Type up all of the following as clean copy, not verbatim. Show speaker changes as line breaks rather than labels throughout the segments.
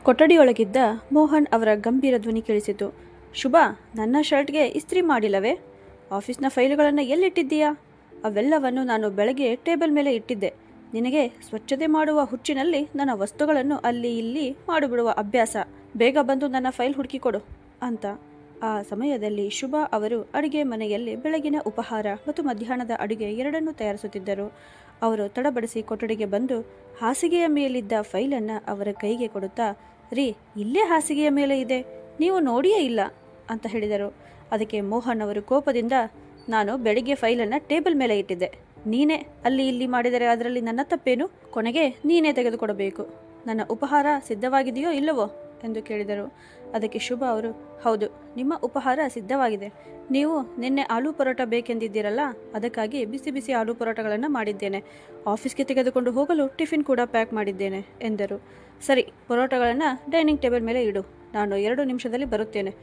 ಕೊಠಡಿಯೊಳಗಿದ್ದ ಮೋಹನ್ ಅವರ ಗಂಭೀರ ಧ್ವನಿ ಕೇಳಿಸಿತು. ಶುಭ, ನನ್ನ ಶರ್ಟ್ಗೆ ಇಸ್ತ್ರಿ ಮಾಡಿಲ್ಲವೇ? ಆಫೀಸ್ನ ಫೈಲುಗಳನ್ನು ಎಲ್ಲಿಟ್ಟಿದ್ದೀಯಾ? ಅವೆಲ್ಲವನ್ನು ನಾನು ಬೆಳಗ್ಗೆ ಟೇಬಲ್ ಮೇಲೆ ಇಟ್ಟಿದ್ದೆ. ನಿನಗೆ ಸ್ವಚ್ಛತೆ ಮಾಡುವ ಹುಚ್ಚಿನಲ್ಲಿ ನನ್ನ ವಸ್ತುಗಳನ್ನು ಅಲ್ಲಿ ಇಲ್ಲಿ ಮಾಡಿಬಿಡುವ ಅಭ್ಯಾಸ. ಬೇಗ ಬಂದು ನನ್ನ ಫೈಲ್ ಹುಡುಕಿಕೊಡು ಅಂತ. ಆ ಸಮಯದಲ್ಲಿ ಶುಭ ಅವರು ಅಡುಗೆ ಮನೆಯಲ್ಲಿ ಬೆಳಗಿನ ಉಪಹಾರ ಮತ್ತು ಮಧ್ಯಾಹ್ನದ ಅಡುಗೆ ಎರಡನ್ನೂ ತಯಾರಿಸುತ್ತಿದ್ದರು. ಅವರು ತಡಬಡಿಸಿ ಕೊಠಡಿಗೆ ಬಂದು ಹಾಸಿಗೆಯ ಮೇಲಿದ್ದ ಫೈಲನ್ನು ಅವರ ಕೈಗೆ ಕೊಡುತ್ತಾ, ರೀ, ಇಲ್ಲೇ ಹಾಸಿಗೆಯ ಮೇಲೆ ಇದೆ, ನೀವು ನೋಡಿಯೇ ಇಲ್ಲ ಅಂತ ಹೇಳಿದರು. ಅದಕ್ಕೆ ಮೋಹನ್ ಅವರು ಕೋಪದಿಂದ, ನಾನು ಬೆಳಿಗ್ಗೆ ಫೈಲನ್ನು ಟೇಬಲ್ ಮೇಲೆ ಇಟ್ಟಿದ್ದೆ. ನೀನೇ ಅಲ್ಲಿ ಇಲ್ಲಿ ಮಾಡಿದರೆ ಅದರಲ್ಲಿ ನನ್ನ ತಪ್ಪೇನು? ಕೊನೆಗೆ ನೀನೇ ತೆಗೆದುಕೊಡಬೇಕು. ನನ್ನ ಉಪಹಾರ ಸಿದ್ಧವಾಗಿದೆಯೋ ಇಲ್ಲವೋ ಎಂದು ಕೇಳಿದರು. ಅದಕ್ಕೆ ಶುಭ ಅವರು, ಹೌದು, ನಿಮ್ಮ ಉಪಹಾರ ಸಿದ್ಧವಾಗಿದೆ. ನೀವು ನಿನ್ನೆ ಆಲೂ ಪರೋಟ ಬೇಕೆಂದಿದ್ದೀರಲ್ಲ, ಅದಕ್ಕಾಗಿ ಬಿಸಿ ಬಿಸಿ ಆಲೂ ಪರೋಟಗಳನ್ನು ಮಾಡಿದ್ದೇನೆ. ಆಫೀಸ್ಗೆ ತೆಗೆದುಕೊಂಡು ಹೋಗಲು ಟಿಫಿನ್ ಕೂಡ ಪ್ಯಾಕ್ ಮಾಡಿದ್ದೇನೆ ಎಂದರು. ಸರಿ, ಪರೋಟಗಳನ್ನು ಡೈನಿಂಗ್ ಟೇಬಲ್ ಮೇಲೆ ಇಡು, ನಾನು 2 ನಿಮಿಷದಲ್ಲಿ ಬರುತ್ತೇನೆ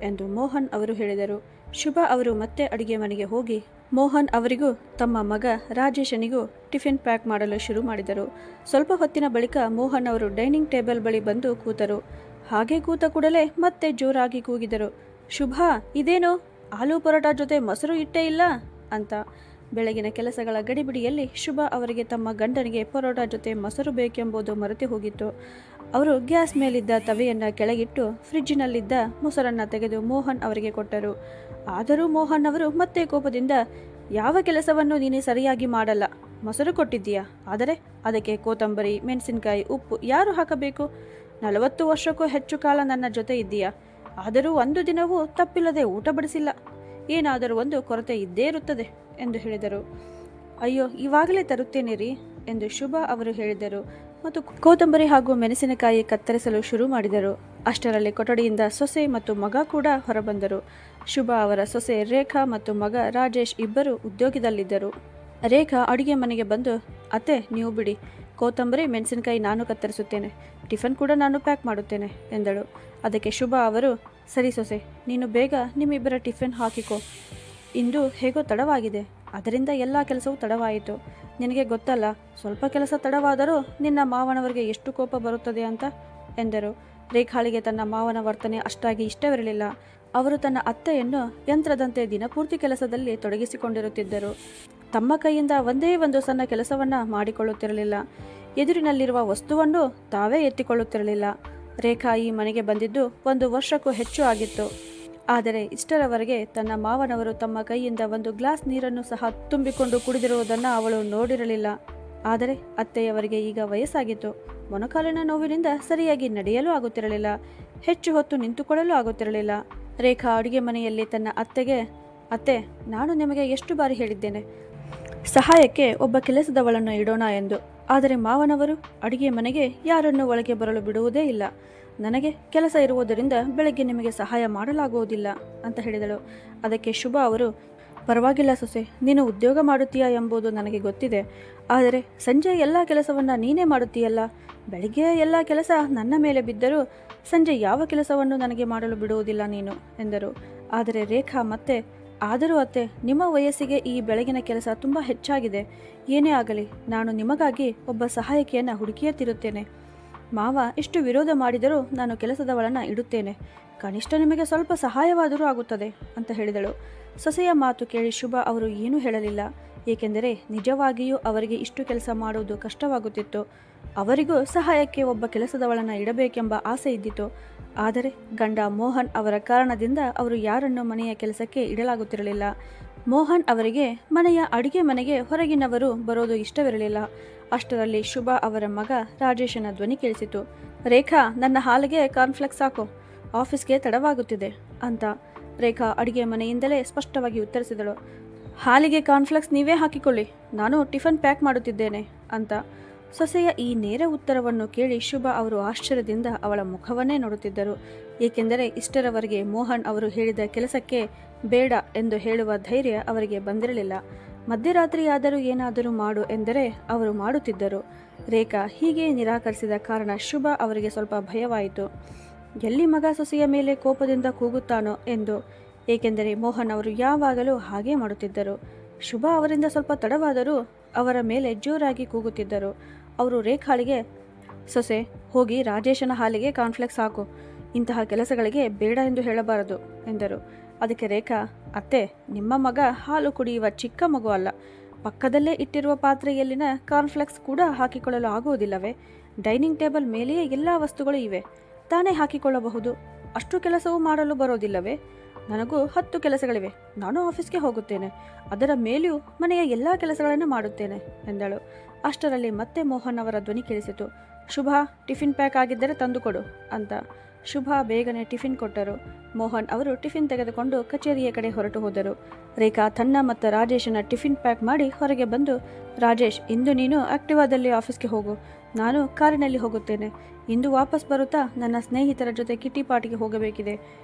ಎಂದು ಮೋಹನ್ ಅವರು ಹೇಳಿದರು. ಶುಭ ಅವರು ಮತ್ತೆ ಅಡುಗೆ ಮನೆಗೆ ಹೋಗಿ ಮೋಹನ್ ಅವರಿಗೂ ತಮ್ಮ ಮಗ ರಾಜೇಶನಿಗೂ ಟಿಫಿನ್ ಪ್ಯಾಕ್ ಮಾಡಲು ಶುರು ಮಾಡಿದರು. ಸ್ವಲ್ಪ ಹೊತ್ತಿನ ಬಳಿಕ ಮೋಹನ್ ಅವರು ಡೈನಿಂಗ್ ಟೇಬಲ್ ಬಳಿ ಬಂದು ಕೂತರು. ಹಾಗೆ ಕೂತ ಕೂಡಲೇ ಮತ್ತೆ ಜೋರಾಗಿ ಕೂಗಿದರು, ಶುಭ, ಇದೇನು ಆಲೂ ಪರೋಟ ಜೊತೆ ಮೊಸರು ಇಟ್ಟೇ ಇಲ್ಲ ಅಂತ. ಬೆಳಗಿನ ಕೆಲಸಗಳ ಗಡಿಬಿಡಿಯಲ್ಲಿ ಶುಭ ಅವರಿಗೆ ತಮ್ಮ ಗಂಡನಿಗೆ ಪರೋಟ ಜೊತೆ ಮೊಸರು ಬೇಕೆಂಬುದು ಮರೆತು ಹೋಗಿತ್ತು. ಅವರು ಗ್ಯಾಸ್ ಮೇಲಿದ್ದ ತವೆಯನ್ನು ಕೆಳಗಿಟ್ಟು ಫ್ರಿಡ್ಜಿನಲ್ಲಿದ್ದ ಮೊಸರನ್ನು ತೆಗೆದು ಮೋಹನ್ ಅವರಿಗೆ ಕೊಟ್ಟರು. ಆದರೂ ಮೋಹನ್ ಅವರು ಮತ್ತೆ ಕೋಪದಿಂದ, ಯಾವ ಕೆಲಸವನ್ನು ನೀನು ಸರಿಯಾಗಿ ಮಾಡಲ್ಲ. ಮೊಸರು ಕೊಟ್ಟಿದ್ದೀಯಾ, ಆದರೆ ಅದಕ್ಕೆ ಕೊತ್ತಂಬರಿ, ಮೆಣಸಿನಕಾಯಿ, ಉಪ್ಪು ಯಾರು ಹಾಕಬೇಕು? 40 ವರ್ಷಕ್ಕೂ ಹೆಚ್ಚು ಕಾಲ ನನ್ನ ಜೊತೆ ಇದ್ದೀಯಾ, ಆದರೂ ಒಂದು ದಿನವೂ ತಪ್ಪಿಲ್ಲದೆ ಊಟ ಬಡಿಸಿಲ್ಲ. ಏನಾದರೂ ಒಂದು ಕೊರತೆ ಇದ್ದೇ ಇರುತ್ತದೆ ಎಂದು ಹೇಳಿದರು. ಅಯ್ಯೋ, ಇವಾಗಲೇ ತರುತ್ತೇನೆ ರೀ ಎಂದು ಶುಭ ಅವರು ಹೇಳಿದರು ಮತ್ತು ಕೊತ್ತಂಬರಿ ಹಾಗೂ ಮೆಣಸಿನಕಾಯಿ ಕತ್ತರಿಸಲು ಶುರು ಮಾಡಿದರು. ಅಷ್ಟರಲ್ಲಿ ಕೊಠಡಿಯಿಂದ ಸೊಸೆ ಮತ್ತು ಮಗ ಕೂಡ ಹೊರಬಂದರು. ಶುಭ ಅವರ ಸೊಸೆ ರೇಖಾ ಮತ್ತು ಮಗ ರಾಜೇಶ್ ಇಬ್ಬರು ಉದ್ಯೋಗದಲ್ಲಿದ್ದರು. ರೇಖಾ ಅಡುಗೆ ಮನೆಗೆ ಬಂದು, ಅತ್ತೆ, ನೀವು ಬಿಡಿ, ಕೊತ್ತಂಬರಿ ಮೆಣಸಿನಕಾಯಿ ನಾನು ಕತ್ತರಿಸುತ್ತೇನೆ, ಟಿಫನ್ ಕೂಡ ನಾನು ಪ್ಯಾಕ್ ಮಾಡುತ್ತೇನೆ ಎಂದಳು. ಅದಕ್ಕೆ ಶುಭ ಅವರು, ಸರಿ ಸೊಸೆ, ನೀನು ಬೇಗ ನಿಮ್ಮಿಬ್ಬರ ಟಿಫಿನ್ ಹಾಕಿಕೊ. ಇಂದು ಹೇಗೋ ತಡವಾಗಿದೆ, ಅದರಿಂದ ಎಲ್ಲ ಕೆಲಸವೂ ತಡವಾಯಿತು. ನಿನಗೆ ಗೊತ್ತಲ್ಲ, ಸ್ವಲ್ಪ ಕೆಲಸ ತಡವಾದರೂ ನಿನ್ನ ಮಾವನವರಿಗೆ ಎಷ್ಟು ಕೋಪ ಬರುತ್ತದೆ ಅಂತ ಎಂದರು. ರೇಖಾಳಿಗೆ ತನ್ನ ಮಾವನ ವರ್ತನೆ ಅಷ್ಟಾಗಿ ಇಷ್ಟವಿರಲಿಲ್ಲ. ಅವರು ತನ್ನ ಅತ್ತೆಯನ್ನು ಯಂತ್ರದಂತೆ ದಿನಪೂರ್ತಿ ಕೆಲಸದಲ್ಲಿ ತೊಡಗಿಸಿಕೊಂಡಿರುತ್ತಿದ್ದರು. ತಮ್ಮ ಕೈಯಿಂದ ಒಂದೇ ಒಂದು ಸಣ್ಣ ಕೆಲಸವನ್ನು ಮಾಡಿಕೊಳ್ಳುತ್ತಿರಲಿಲ್ಲ. ಎದುರಿನಲ್ಲಿರುವ ವಸ್ತುವನ್ನು ತಾವೇ ಎತ್ತಿಕೊಳ್ಳುತ್ತಿರಲಿಲ್ಲ. ರೇಖಾ ಈ ಮನೆಗೆ ಬಂದಿದ್ದು 1 ವರ್ಷಕ್ಕೂ ಹೆಚ್ಚು ಆಗಿತ್ತು. ಆದರೆ ಇಷ್ಟರವರೆಗೆ ತನ್ನ ಮಾವನವರು ತಮ್ಮ ಕೈಯಿಂದ ಒಂದು ಗ್ಲಾಸ್ ನೀರನ್ನು ಸಹ ತುಂಬಿಕೊಂಡು ಕುಡಿದಿರುವುದನ್ನು ಅವಳು ನೋಡಿರಲಿಲ್ಲ. ಆದರೆ ಅತ್ತೆಯವರಿಗೆ ಈಗ ವಯಸ್ಸಾಗಿತ್ತು. ಮೊಣಕಾಲಿನ ನೋವಿನಿಂದ ಸರಿಯಾಗಿ ನಡೆಯಲು ಆಗುತ್ತಿರಲಿಲ್ಲ. ಹೆಚ್ಚು ಹೊತ್ತು ನಿಂತುಕೊಳ್ಳಲು ಆಗುತ್ತಿರಲಿಲ್ಲ. ರೇಖಾ ಅಡುಗೆ ಮನೆಯಲ್ಲಿ ತನ್ನ ಅತ್ತೆಗೆ, ಅತ್ತೆ, ನಾನು ನಿಮಗೆ ಎಷ್ಟು ಬಾರಿ ಹೇಳಿದ್ದೇನೆ, ಸಹಾಯಕ್ಕೆ ಒಬ್ಬ ಕೆಲಸದವಳನ್ನು ಇಡೋಣ ಎಂದು. ಆದರೆ ಮಾವನವರು ಅಡುಗೆ ಮನೆಗೆ ಯಾರನ್ನು ಒಳಗೆ ಬರಲು ಬಿಡುವುದೇ ಇಲ್ಲ. ನನಗೆ ಕೆಲಸ ಇರುವುದರಿಂದ ಬೆಳಗ್ಗೆ ನಿಮಗೆ ಸಹಾಯ ಮಾಡಲಾಗುವುದಿಲ್ಲ ಅಂತ ಹೇಳಿದಳು. ಅದಕ್ಕೆ ಶುಭ ಅವರು, ಪರವಾಗಿಲ್ಲ ಸೊಸೆ, ನೀನು ಉದ್ಯೋಗ ಮಾಡುತ್ತೀಯಾ ಎಂಬುದು ನನಗೆ ಗೊತ್ತಿದೆ. ಆದರೆ ಸಂಜೆ ಎಲ್ಲ ಕೆಲಸವನ್ನು ನೀನೇ ಮಾಡುತ್ತೀಯಲ್ಲ. ಬೆಳಿಗ್ಗೆ ಎಲ್ಲ ಕೆಲಸ ನನ್ನ ಮೇಲೆ ಬಿದ್ದರೂ ಸಂಜೆ ಯಾವ ಕೆಲಸವನ್ನು ನನಗೆ ಮಾಡಲು ಬಿಡುವುದಿಲ್ಲ ನೀನು ಎಂದರು. ಆದರೆ ರೇಖಾ ಮತ್ತೆ, ಆದರೂ ಅತ್ತೆ, ನಿಮ್ಮ ವಯಸ್ಸಿಗೆ ಈ ಬೆಳಗಿನ ಕೆಲಸ ತುಂಬ ಹೆಚ್ಚಾಗಿದೆ. ಏನೇ ಆಗಲಿ, ನಾನು ನಿಮಗಾಗಿ ಒಬ್ಬ ಸಹಾಯಕಿಯನ್ನು ಹುಡುಕಿಯೇ ತಿರುತ್ತೇನೆ. ಮಾವ ಎಷ್ಟು ವಿರೋಧ ಮಾಡಿದರೂ ನಾನು ಕೆಲಸದವಳನ್ನು ಇಡುತ್ತೇನೆ. ಕನಿಷ್ಠ ನಿಮಗೆ ಸ್ವಲ್ಪ ಸಹಾಯವಾದರೂ ಆಗುತ್ತದೆ ಅಂತ ಹೇಳಿದಳು. ಸೊಸೆಯ ಮಾತು ಕೇಳಿ ಶುಭ ಅವರು ಏನೂ ಹೇಳಲಿಲ್ಲ. ಏಕೆಂದರೆ ನಿಜವಾಗಿಯೂ ಅವರಿಗೆ ಇಷ್ಟು ಕೆಲಸ ಮಾಡುವುದು ಕಷ್ಟವಾಗುತ್ತಿತ್ತು. ಅವರಿಗೂ ಸಹಾಯಕ್ಕೆ ಒಬ್ಬ ಕೆಲಸದವಳನ್ನು ಇಡಬೇಕೆಂಬ ಆಸೆ ಇದ್ದಿತು. ಆದರೆ ಗಂಡ ಮೋಹನ್ ಅವರ ಕಾರಣದಿಂದ ಅವರು ಯಾರನ್ನು ಮನೆಯ ಕೆಲಸಕ್ಕೆ ಇಡಲಾಗುತ್ತಿರಲಿಲ್ಲ. ಮೋಹನ್ ಅವರಿಗೆ ಮನೆಯ ಅಡುಗೆ ಮನೆಗೆ ಹೊರಗಿನವರು ಬರೋದು ಇಷ್ಟವಿರಲಿಲ್ಲ. ಅಷ್ಟರಲ್ಲಿ ಶುಭ ಅವರ ಮಗ ರಾಜೇಶನ ಧ್ವನಿ ಕೇಳಿಸಿತು. ರೇಖಾ, ನನ್ನ ಹಾಲಿಗೆ ಕಾರ್ನ್ಫ್ಲೆಕ್ಸ್ ಹಾಕೋ, ಆಫೀಸ್ಗೆ ತಡವಾಗುತ್ತಿದೆ ಅಂತ. ರೇಖಾ ಅಡುಗೆ ಮನೆಯಿಂದಲೇ ಸ್ಪಷ್ಟವಾಗಿ ಉತ್ತರಿಸಿದಳು. ಹಾಲಿಗೆ ಕಾರ್ನ್ಫ್ಲೆಕ್ಸ್ ನೀವೇ ಹಾಕಿಕೊಳ್ಳಿ, ನಾನು ಟಿಫನ್ ಪ್ಯಾಕ್ ಮಾಡುತ್ತಿದ್ದೇನೆ ಅಂತ. ಸೊಸೆಯ ಈ ನೇರ ಉತ್ತರವನ್ನು ಕೇಳಿ ಶುಭ ಅವರು ಆಶ್ಚರ್ಯದಿಂದ ಅವಳ ಮುಖವನ್ನೇ ನೋಡುತ್ತಿದ್ದರು. ಏಕೆಂದರೆ ಇಷ್ಟರವರೆಗೆ ಮೋಹನ್ ಅವರು ಹೇಳಿದ ಕೆಲಸಕ್ಕೆ ಬೇಡ ಎಂದು ಹೇಳುವ ಧೈರ್ಯ ಅವರಿಗೆ ಬಂದಿರಲಿಲ್ಲ. ಮಧ್ಯರಾತ್ರಿಯಾದರೂ ಏನಾದರೂ ಮಾಡು ಎಂದರೆ ಅವರು ಮಾಡುತ್ತಿದ್ದರು. ರೇಖಾ ಹೀಗೆ ನಿರಾಕರಿಸಿದ ಕಾರಣ ಶುಭ ಅವರಿಗೆ ಸ್ವಲ್ಪ ಭಯವಾಯಿತು. ಎಲ್ಲಿ ಮಗ ಸೊಸೆಯ ಮೇಲೆ ಕೋಪದಿಂದ ಕೂಗುತ್ತಾನೋ ಎಂದು. ಏಕೆಂದರೆ ಮೋಹನ್ ಅವರು ಯಾವಾಗಲೂ ಹಾಗೇ ಮಾಡುತ್ತಿದ್ದರು. ಶುಭ ಅವರಿಂದ ಸ್ವಲ್ಪ ತಡವಾದರೂ ಅವರ ಮೇಲೆ ಜೋರಾಗಿ ಕೂಗುತ್ತಿದ್ದರು. ಅವರು ರೇಖಾಳಿಗೆ, ಸೊಸೆ, ಹೋಗಿ ರಾಜೇಶನ ಹಾಲಿಗೆ ಕಾನ್ಫ್ಲೆಕ್ಸ್ ಹಾಕು. ಇಂತಹ ಕೆಲಸಗಳಿಗೆ ಬೇಡ ಎಂದು ಹೇಳಬಾರದು ಎಂದರು. ಅದಕ್ಕೆ ರೇಖಾ, ಅತ್ತೆ, ನಿಮ್ಮ ಮಗ ಹಾಲು ಕುಡಿಯುವ ಚಿಕ್ಕ ಮಗು ಅಲ್ಲ. ಪಕ್ಕದಲ್ಲೇ ಇಟ್ಟಿರುವ ಪಾತ್ರೆಯಲ್ಲಿನ ಕಾನ್ಫ್ಲೆಕ್ಸ್ ಕೂಡ ಹಾಕಿಕೊಳ್ಳಲು ಆಗುವುದಿಲ್ಲವೇ? ಡೈನಿಂಗ್ ಟೇಬಲ್ ಮೇಲೆಯೇ ಎಲ್ಲ ವಸ್ತುಗಳು ಇವೆ, ತಾನೇ ಹಾಕಿಕೊಳ್ಳಬಹುದು. ಅಷ್ಟು ಕೆಲಸವೂ ಮಾಡಲು ಬರೋದಿಲ್ಲವೇ? ನನಗೂ 10 ಕೆಲಸಗಳಿವೆ. ನಾನು ಆಫೀಸ್ಗೆ ಹೋಗುತ್ತೇನೆ, ಅದರ ಮೇಲೆಯೂ ಮನೆಯ ಎಲ್ಲ ಕೆಲಸಗಳನ್ನು ಮಾಡುತ್ತೇನೆ ಎಂದಳು. ಅಷ್ಟರಲ್ಲಿ ಮತ್ತೆ ಮೋಹನ್ ಅವರ ಧ್ವನಿ ಕೇಳಿಸಿತು. ಶುಭಾ, ಟಿಫಿನ್ ಪ್ಯಾಕ್ ಆಗಿದ್ದರೆ ತಂದುಕೊಡು ಅಂತ. ಶುಭಾ ಬೇಗನೆ ಟಿಫಿನ್ ಕೊಟ್ಟರು. ಮೋಹನ್ ಅವರು ಟಿಫಿನ್ ತೆಗೆದುಕೊಂಡು ಕಚೇರಿಯ ಕಡೆ ಹೊರಟು ಹೋದರು. ರೇಖಾ ತನ್ನ ಮತ್ತು ರಾಜೇಶನ ಟಿಫಿನ್ ಪ್ಯಾಕ್ ಮಾಡಿ ಹೊರಗೆ ಬಂದು, ರಾಜೇಶ್, ಇಂದು ನೀನು ಆಕ್ಟಿವಾದಲ್ಲಿ ಆಫೀಸ್ಗೆ ಹೋಗು, ನಾನು ಕಾರಿನಲ್ಲಿ ಹೋಗುತ್ತೇನೆ. ಇಂದು ವಾಪಸ್ ಬರುತ್ತಾ ನನ್ನ ಸ್ನೇಹಿತರ ಜೊತೆ ಕಿಟಿ ಪಾರ್ಟಿಗೆ ಹೋಗಬೇಕಿದೆ.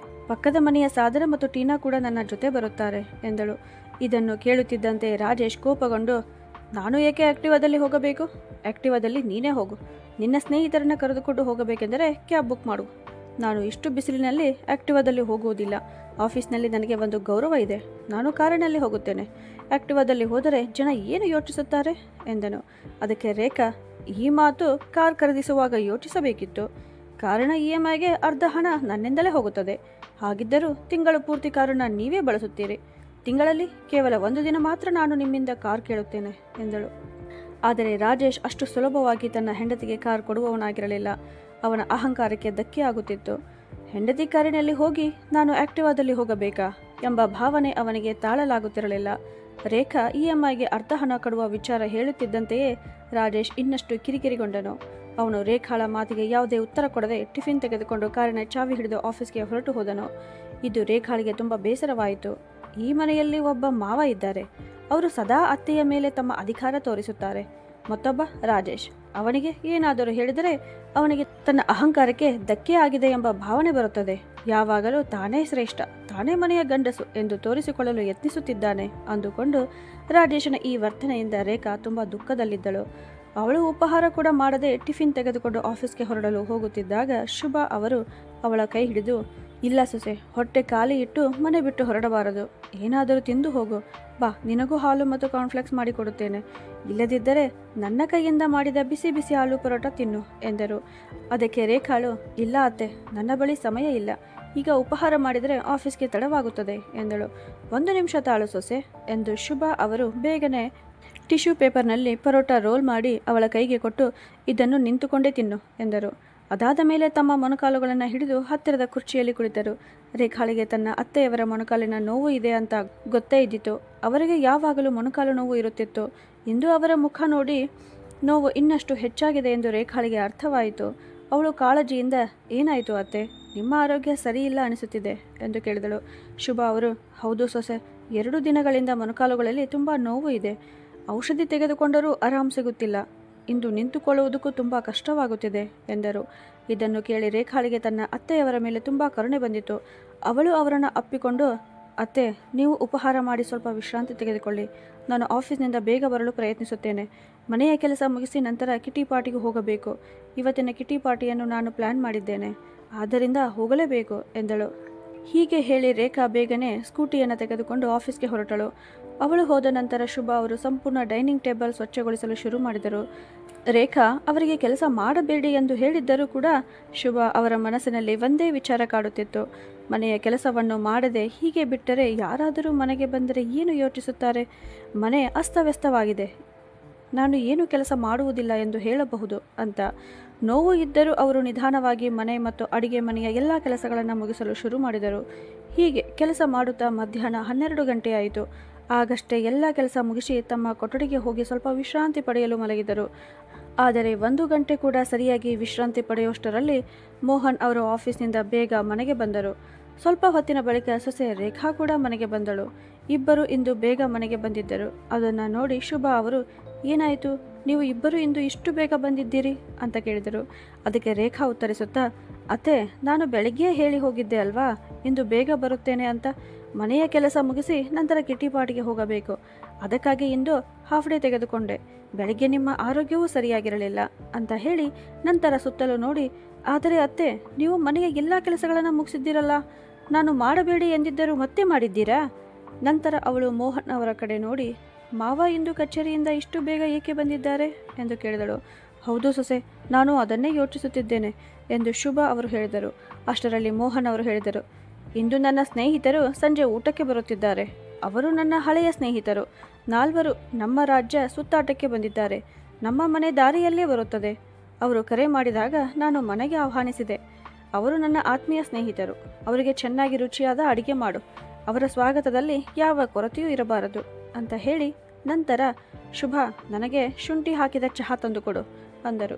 ಪಕ್ಕದ ಮನೆಯ ಸಾಧನ ಮತ್ತು ಟೀನಾ ಕೂಡ ನನ್ನ ಜೊತೆ ಬರುತ್ತಾರೆ ಎಂದಳು. ಇದನ್ನು ಕೇಳುತ್ತಿದ್ದಂತೆ ರಾಜೇಶ್ ಕೋಪಗೊಂಡು, ನಾನು ಏಕೆ ಆಕ್ಟಿವಾದಲ್ಲಿ ಹೋಗಬೇಕು? ಆಕ್ಟಿವಾದಲ್ಲಿ ನೀನೇ ಹೋಗು. ನಿನ್ನ ಸ್ನೇಹಿತರನ್ನು ಕರೆದುಕೊಂಡು ಹೋಗಬೇಕೆಂದರೆ ಕ್ಯಾಬ್ ಬುಕ್ ಮಾಡು. ನಾನು ಇಷ್ಟು ಬಿಸಿಲಿನಲ್ಲಿ ಆಕ್ಟಿವಾದಲ್ಲಿ ಹೋಗುವುದಿಲ್ಲ. ಆಫೀಸ್ನಲ್ಲಿ ನನಗೆ ಒಂದು ಗೌರವ ಇದೆ. ನಾನು ಕಾರಿನಲ್ಲಿ ಹೋಗುತ್ತೇನೆ. ಆಕ್ಟಿವಾದಲ್ಲಿ ಹೋದರೆ ಜನ ಏನು ಯೋಚಿಸುತ್ತಾರೆ ಎಂದನು. ಅದಕ್ಕೆ ರೇಖಾ, ಈ ಮಾತು ಕಾರ್ ಖರೀದಿಸುವಾಗ ಯೋಚಿಸಬೇಕಿತ್ತು. ಕಾರಿನ EMIಗೆ ಅರ್ಧ ಹಣ ನನ್ನಿಂದಲೇ ಹೋಗುತ್ತದೆ. ಹಾಗಿದ್ದರೂ ತಿಂಗಳು ಪೂರ್ತಿ ಕಾರನ್ನು ನೀವೇ ಬಳಸುತ್ತೀರಿ. ತಿಂಗಳಲ್ಲಿ ಕೇವಲ 1 ದಿನ ಮಾತ್ರ ನಾನು ನಿಮ್ಮಿಂದ ಕಾರ್ ಕೇಳುತ್ತೇನೆ ಎಂದಳು. ಆದರೆ ರಾಜೇಶ್ ಅಷ್ಟು ಸುಲಭವಾಗಿ ತನ್ನ ಹೆಂಡತಿಗೆ ಕಾರ್ ಕೊಡುವವನಾಗಿರಲಿಲ್ಲ. ಅವನ ಅಹಂಕಾರಕ್ಕೆ ಧಕ್ಕೆ ಆಗುತ್ತಿತ್ತು. ಹೆಂಡತಿ ಕಾರಿನಲ್ಲಿ ಹೋಗಿ ನಾನು ಆಕ್ಟಿವಾದಲ್ಲಿ ಹೋಗಬೇಕಾ ಎಂಬ ಭಾವನೆ ಅವನಿಗೆ ತಾಳಲಾಗುತ್ತಿರಲಿಲ್ಲ. ರೇಖಾ EMIಗೆ ಅರ್ಧ ಹಣ ಕೊಡುವ ವಿಚಾರ ಹೇಳುತ್ತಿದ್ದಂತೆಯೇ ರಾಜೇಶ್ ಇನ್ನಷ್ಟು ಕಿರಿಕಿರಿಗೊಂಡನು. ಅವನು ರೇಖಾಳ ಮಾತಿಗೆ ಯಾವುದೇ ಉತ್ತರ ಕೊಡದೆ ಟಿಫಿನ್ ತೆಗೆದುಕೊಂಡು ಕಾರಿನ ಚಾವಿ ಹಿಡಿದು ಆಫೀಸ್ಗೆ ಹೊರಟು ಹೋದನು. ಇದು ರೇಖಾಳಿಗೆ ತುಂಬ ಬೇಸರವಾಯಿತು. ಈ ಮನೆಯಲ್ಲಿ ಒಬ್ಬ ಮಾವ ಇದ್ದಾರೆ. ಅವರು ಸದಾ ಅತ್ತೆಯ ಮೇಲೆ ತಮ್ಮ ಅಧಿಕಾರ ತೋರಿಸುತ್ತಾರೆ. ಮತ್ತೊಬ್ಬ ರಾಜೇಶ್, ಅವನಿಗೆ ಏನಾದರೂ ಹೇಳಿದರೆ ಅವನಿಗೆ ತನ್ನ ಅಹಂಕಾರಕ್ಕೆ ಧಕ್ಕೆ ಆಗಿದೆ ಎಂಬ ಭಾವನೆ ಬರುತ್ತದೆ. ಯಾವಾಗಲೂ ತಾನೇ ಶ್ರೇಷ್ಠ, ತಾನೇ ಮನೆಯ ಗಂಡಸು ಎಂದು ತೋರಿಸಿಕೊಳ್ಳಲು ಯತ್ನಿಸುತ್ತಿದ್ದಾನೆ ಅಂದುಕೊಂಡು ರಾಜೇಶನ ಈ ವರ್ತನೆಯಿಂದ ರೇಖಾ ತುಂಬ ದುಃಖದಲ್ಲಿದ್ದಳು. ಅವಳು ಉಪಹಾರ ಕೂಡ ಮಾಡದೆ ಟಿಫಿನ್ ತೆಗೆದುಕೊಂಡು ಆಫೀಸ್ಗೆ ಹೊರಡಲು ಹೋಗುತ್ತಿದ್ದಾಗ ಶುಭಾ ಅವರು ಅವಳ ಕೈ ಹಿಡಿದು, ಇಲ್ಲ ಸೊಸೆ, ಹೊಟ್ಟೆ ಖಾಲಿ ಇಟ್ಟು ಮನೆ ಬಿಟ್ಟು ಹೊರಡಬಾರದು. ಏನಾದರೂ ತಿಂದು ಹೋಗು. ಬಾ, ನಿನಗೂ ಹಾಲು ಮತ್ತು ಕಾನ್ಫ್ಲೆಕ್ಸ್ ಮಾಡಿಕೊಡುತ್ತೇನೆ. ಇಲ್ಲದಿದ್ದರೆ ನನ್ನ ಕೈಯಿಂದ ಮಾಡಿದ ಬಿಸಿ ಬಿಸಿ ಆಲೂ ಪರೋಟ ತಿನ್ನು ಎಂದರು. ಅದಕ್ಕೆ ರೇಖಾಳು, ಇಲ್ಲ ಅತ್ತೆ, ನನ್ನ ಬಳಿ ಸಮಯ ಇಲ್ಲ. ಈಗ ಉಪಹಾರ ಮಾಡಿದರೆ ಆಫೀಸ್ಗೆ ತಡವಾಗುತ್ತದೆ ಎಂದಳು. 1 ನಿಮಿಷ ತಾಳು ಸೊಸೆ ಎಂದು ಶುಭಾ ಅವರು ಬೇಗನೆ ಟಿಶ್ಯೂ ಪೇಪರ್ನಲ್ಲಿ ಪರೋಟ ರೋಲ್ ಮಾಡಿ ಅವಳ ಕೈಗೆ ಕೊಟ್ಟು, ಇದನ್ನು ನಿಂತುಕೊಂಡೇ ತಿನ್ನು ಎಂದರು. ಅದಾದ ಮೇಲೆ ತಮ್ಮ ಮೊಣಕಾಲುಗಳನ್ನು ಹಿಡಿದು ಹತ್ತಿರದ ಕುರ್ಚಿಯಲ್ಲಿ ಕುಳಿತರು. ರೇಖಾಳಿಗೆ ತನ್ನ ಅತ್ತೆಯವರ ಮೊಣಕಾಲಿನ ನೋವು ಇದೆ ಅಂತ ಗೊತ್ತೇ ಇದ್ದಿತು. ಅವರಿಗೆ ಯಾವಾಗಲೂ ಮೊಣಕಾಲು ನೋವು ಇರುತ್ತಿತ್ತು. ಇಂದು ಅವರ ಮುಖ ನೋಡಿ ನೋವು ಇನ್ನಷ್ಟು ಹೆಚ್ಚಾಗಿದೆ ಎಂದು ರೇಖಾಳಿಗೆ ಅರ್ಥವಾಯಿತು. ಅವಳು ಕಾಳಜಿಯಿಂದ, ಏನಾಯಿತು ಅತ್ತೆ, ನಿಮ್ಮ ಆರೋಗ್ಯ ಸರಿಯಿಲ್ಲ ಅನಿಸುತ್ತಿದೆ ಎಂದು ಕೇಳಿದಳು. ಶುಭಾ ಅವರು, ಹೌದು ಸೊಸೆ, 2 ದಿನಗಳಿಂದ ಮೊಣಕಾಲುಗಳಲ್ಲಿ ತುಂಬ ನೋವು ಇದೆ. ಔಷಧಿ ತೆಗೆದುಕೊಂಡರೂ ಆರಾಮ್ ಸಿಗುತ್ತಿಲ್ಲ. ಇಂದು ನಿಂತುಕೊಳ್ಳುವುದಕ್ಕೂ ತುಂಬ ಕಷ್ಟವಾಗುತ್ತಿದೆ ಎಂದರು. ಇದನ್ನು ಕೇಳಿ ರೇಖಾಳಿಗೆ ತನ್ನ ಅತ್ತೆಯವರ ಮೇಲೆ ತುಂಬ ಕರುಣೆ ಬಂದಿತು. ಅವಳು ಅವರನ್ನು ಅಪ್ಪಿಕೊಂಡು, ಅತ್ತೆ, ನೀವು ಉಪಹಾರ ಮಾಡಿ ಸ್ವಲ್ಪ ವಿಶ್ರಾಂತಿ ತೆಗೆದುಕೊಳ್ಳಿ. ನಾನು ಆಫೀಸ್ನಿಂದ ಬೇಗ ಬರಲು ಪ್ರಯತ್ನಿಸುತ್ತೇನೆ. ಮನೆಯ ಕೆಲಸ ಮುಗಿಸಿ ನಂತರ ಕಿಟಿ ಪಾರ್ಟಿಗೆ ಹೋಗಬೇಕು. ಇವತ್ತಿನ ಕಿಟಿ ಪಾರ್ಟಿಯನ್ನು ನಾನು ಪ್ಲ್ಯಾನ್ ಮಾಡಿದ್ದೇನೆ, ಆದ್ದರಿಂದ ಹೋಗಲೇಬೇಕು ಎಂದಳು. ಹೀಗೆ ಹೇಳಿ ರೇಖಾ ಬೇಗನೆ ಸ್ಕೂಟಿಯನ್ನು ತೆಗೆದುಕೊಂಡು ಆಫೀಸ್ಗೆ ಹೊರಟಳು. ಅವಳು ಹೋದ ನಂತರ ಶುಭಾ ಅವರು ಸಂಪೂರ್ಣ ಡೈನಿಂಗ್ ಟೇಬಲ್ ಸ್ವಚ್ಛಗೊಳಿಸಲು ಶುರು ಮಾಡಿದರು. ರೇಖಾ ಅವರಿಗೆ ಕೆಲಸ ಮಾಡಬೇಡಿ ಎಂದು ಹೇಳಿದ್ದರೂ ಕೂಡ ಶುಭಾ ಅವರ ಮನಸ್ಸಿನಲ್ಲಿ ಒಂದೇ ವಿಚಾರ ಕಾಡುತ್ತಿತ್ತು. ಮನೆಯ ಕೆಲಸವನ್ನು ಮಾಡದೆ ಹೀಗೆ ಬಿಟ್ಟರೆ ಯಾರಾದರೂ ಮನೆಗೆ ಬಂದರೆ ಏನು ಯೋಚಿಸುತ್ತಾರೆ? ಮನೆ ಅಸ್ತವ್ಯಸ್ತವಾಗಿದೆ, ನಾನು ಏನು ಕೆಲಸ ಮಾಡುವುದಿಲ್ಲ ಎಂದು ಹೇಳಬಹುದು ಅಂತ. ನೋವು ಇದ್ದರೂ ಅವರು ನಿಧಾನವಾಗಿ ಮನೆ ಮತ್ತು ಅಡಿಗೆ ಮನೆಯ ಎಲ್ಲ ಕೆಲಸಗಳನ್ನು ಮುಗಿಸಲು ಶುರು ಮಾಡಿದರು. ಹೀಗೆ ಕೆಲಸ ಮಾಡುತ್ತಾ ಮಧ್ಯಾಹ್ನ 12 ಗಂಟೆಯಾಯಿತು. ಆಗಷ್ಟೇ ಎಲ್ಲ ಕೆಲಸ ಮುಗಿಸಿ ತಮ್ಮ ಕೊಠಡಿಗೆ ಹೋಗಿ ಸ್ವಲ್ಪ ವಿಶ್ರಾಂತಿ ಪಡೆಯಲು ಮಲಗಿದರು. ಆದರೆ 1 ಗಂಟೆ ಕೂಡ ಸರಿಯಾಗಿ ವಿಶ್ರಾಂತಿ ಪಡೆಯುವಷ್ಟರಲ್ಲಿ ಮೋಹನ್ ಅವರು ಆಫೀಸ್ನಿಂದ ಬೇಗ ಮನೆಗೆ ಬಂದರು. ಸ್ವಲ್ಪ ಹೊತ್ತಿನ ಬಳಿಕ ಸೊಸೆ ರೇಖಾ ಕೂಡ ಮನೆಗೆ ಬಂದಳು. ಇಬ್ಬರು ಇಂದು ಬೇಗ ಮನೆಗೆ ಬಂದಿದ್ದರು. ಅದನ್ನು ನೋಡಿ ಶುಭಾ ಅವರು, ಏನಾಯಿತು, ನೀವು ಇಬ್ಬರು ಇಂದು ಇಷ್ಟು ಬೇಗ ಬಂದಿದ್ದೀರಿ ಅಂತ ಕೇಳಿದರು. ಅದಕ್ಕೆ ರೇಖಾ ಉತ್ತರಿಸುತ್ತಾ, ಅತ್ತೆ, ನಾನು ಬೆಳಗ್ಗೆ ಹೇಳಿ ಹೋಗಿದ್ದೆ ಅಲ್ವಾ ಇಂದು ಬೇಗ ಬರುತ್ತೇನೆ ಅಂತ. ಮನೆಯ ಕೆಲಸ ಮುಗಿಸಿ ನಂತರ ಕಿಟಿ ಪಾರ್ಟಿಗೆ ಹೋಗಬೇಕು. ಅದಕ್ಕಾಗಿ ಇಂದು ಹಾಫ್ ಡೇ ತೆಗೆದುಕೊಂಡೆ. ಬೆಳಗ್ಗೆ ನಿಮ್ಮ ಆರೋಗ್ಯವೂ ಸರಿಯಾಗಿರಲಿಲ್ಲ ಅಂತ ಹೇಳಿ ನಂತರ ಸುತ್ತಲೂ ನೋಡಿ, ಆದರೆ ಅತ್ತೆ, ನೀವು ಮನೆಯ ಎಲ್ಲ ಕೆಲಸಗಳನ್ನು ಮುಗಿಸಿದ್ದೀರಲ್ಲ, ನಾನು ಮಾಡಬೇಡಿ ಎಂದಿದ್ದರೂ ಮತ್ತೆ ಮಾಡಿದ್ದೀರಾ? ನಂತರ ಅವಳು ಮೋಹನ್ ಅವರ ಕಡೆ ನೋಡಿ, ಮಾವ ಇಂದು ಕಚೇರಿಯಿಂದ ಇಷ್ಟು ಬೇಗ ಏಕೆ ಬಂದಿದ್ದಾರೆ ಎಂದು ಕೇಳಿದಳು. ಹೌದು ಸೊಸೆ, ನಾನು ಅದನ್ನೇ ಯೋಚಿಸುತ್ತಿದ್ದೇನೆ ಎಂದು ಶುಭ ಅವರು ಹೇಳಿದರು. ಅಷ್ಟರಲ್ಲಿ ಮೋಹನ್ ಅವರು ಹೇಳಿದರು, ಇಂದು ನನ್ನ ಸ್ನೇಹಿತರು ಸಂಜೆ ಊಟಕ್ಕೆ ಬರುತ್ತಿದ್ದಾರೆ. ಅವರು ನನ್ನ ಹಳೆಯ ಸ್ನೇಹಿತರು. ನಾಲ್ವರು ನಮ್ಮ ರಾಜ್ಯ ಸುತ್ತಾಟಕ್ಕೆ ಬಂದಿದ್ದಾರೆ. ನಮ್ಮ ಮನೆ ದಾರಿಯಲ್ಲೇ ಬರುತ್ತದೆ. ಅವರು ಕರೆ ಮಾಡಿದಾಗ ನಾನು ಮನೆಗೆ ಆಹ್ವಾನಿಸಿದೆ. ಅವರು ನನ್ನ ಆತ್ಮೀಯ ಸ್ನೇಹಿತರು. ಅವರಿಗೆ ಚೆನ್ನಾಗಿ ರುಚಿಯಾದ ಅಡಿಗೆ ಮಾಡು. ಅವರ ಸ್ವಾಗತದಲ್ಲಿ ಯಾವ ಕೊರತೆಯೂ ಇರಬಾರದು ಅಂತ ಹೇಳಿ ನಂತರ ಶುಭ, ನನಗೆ ಶುಂಠಿ ಹಾಕಿದ ಚಹಾ ತಂದುಕೊಡು ಅಂದರು.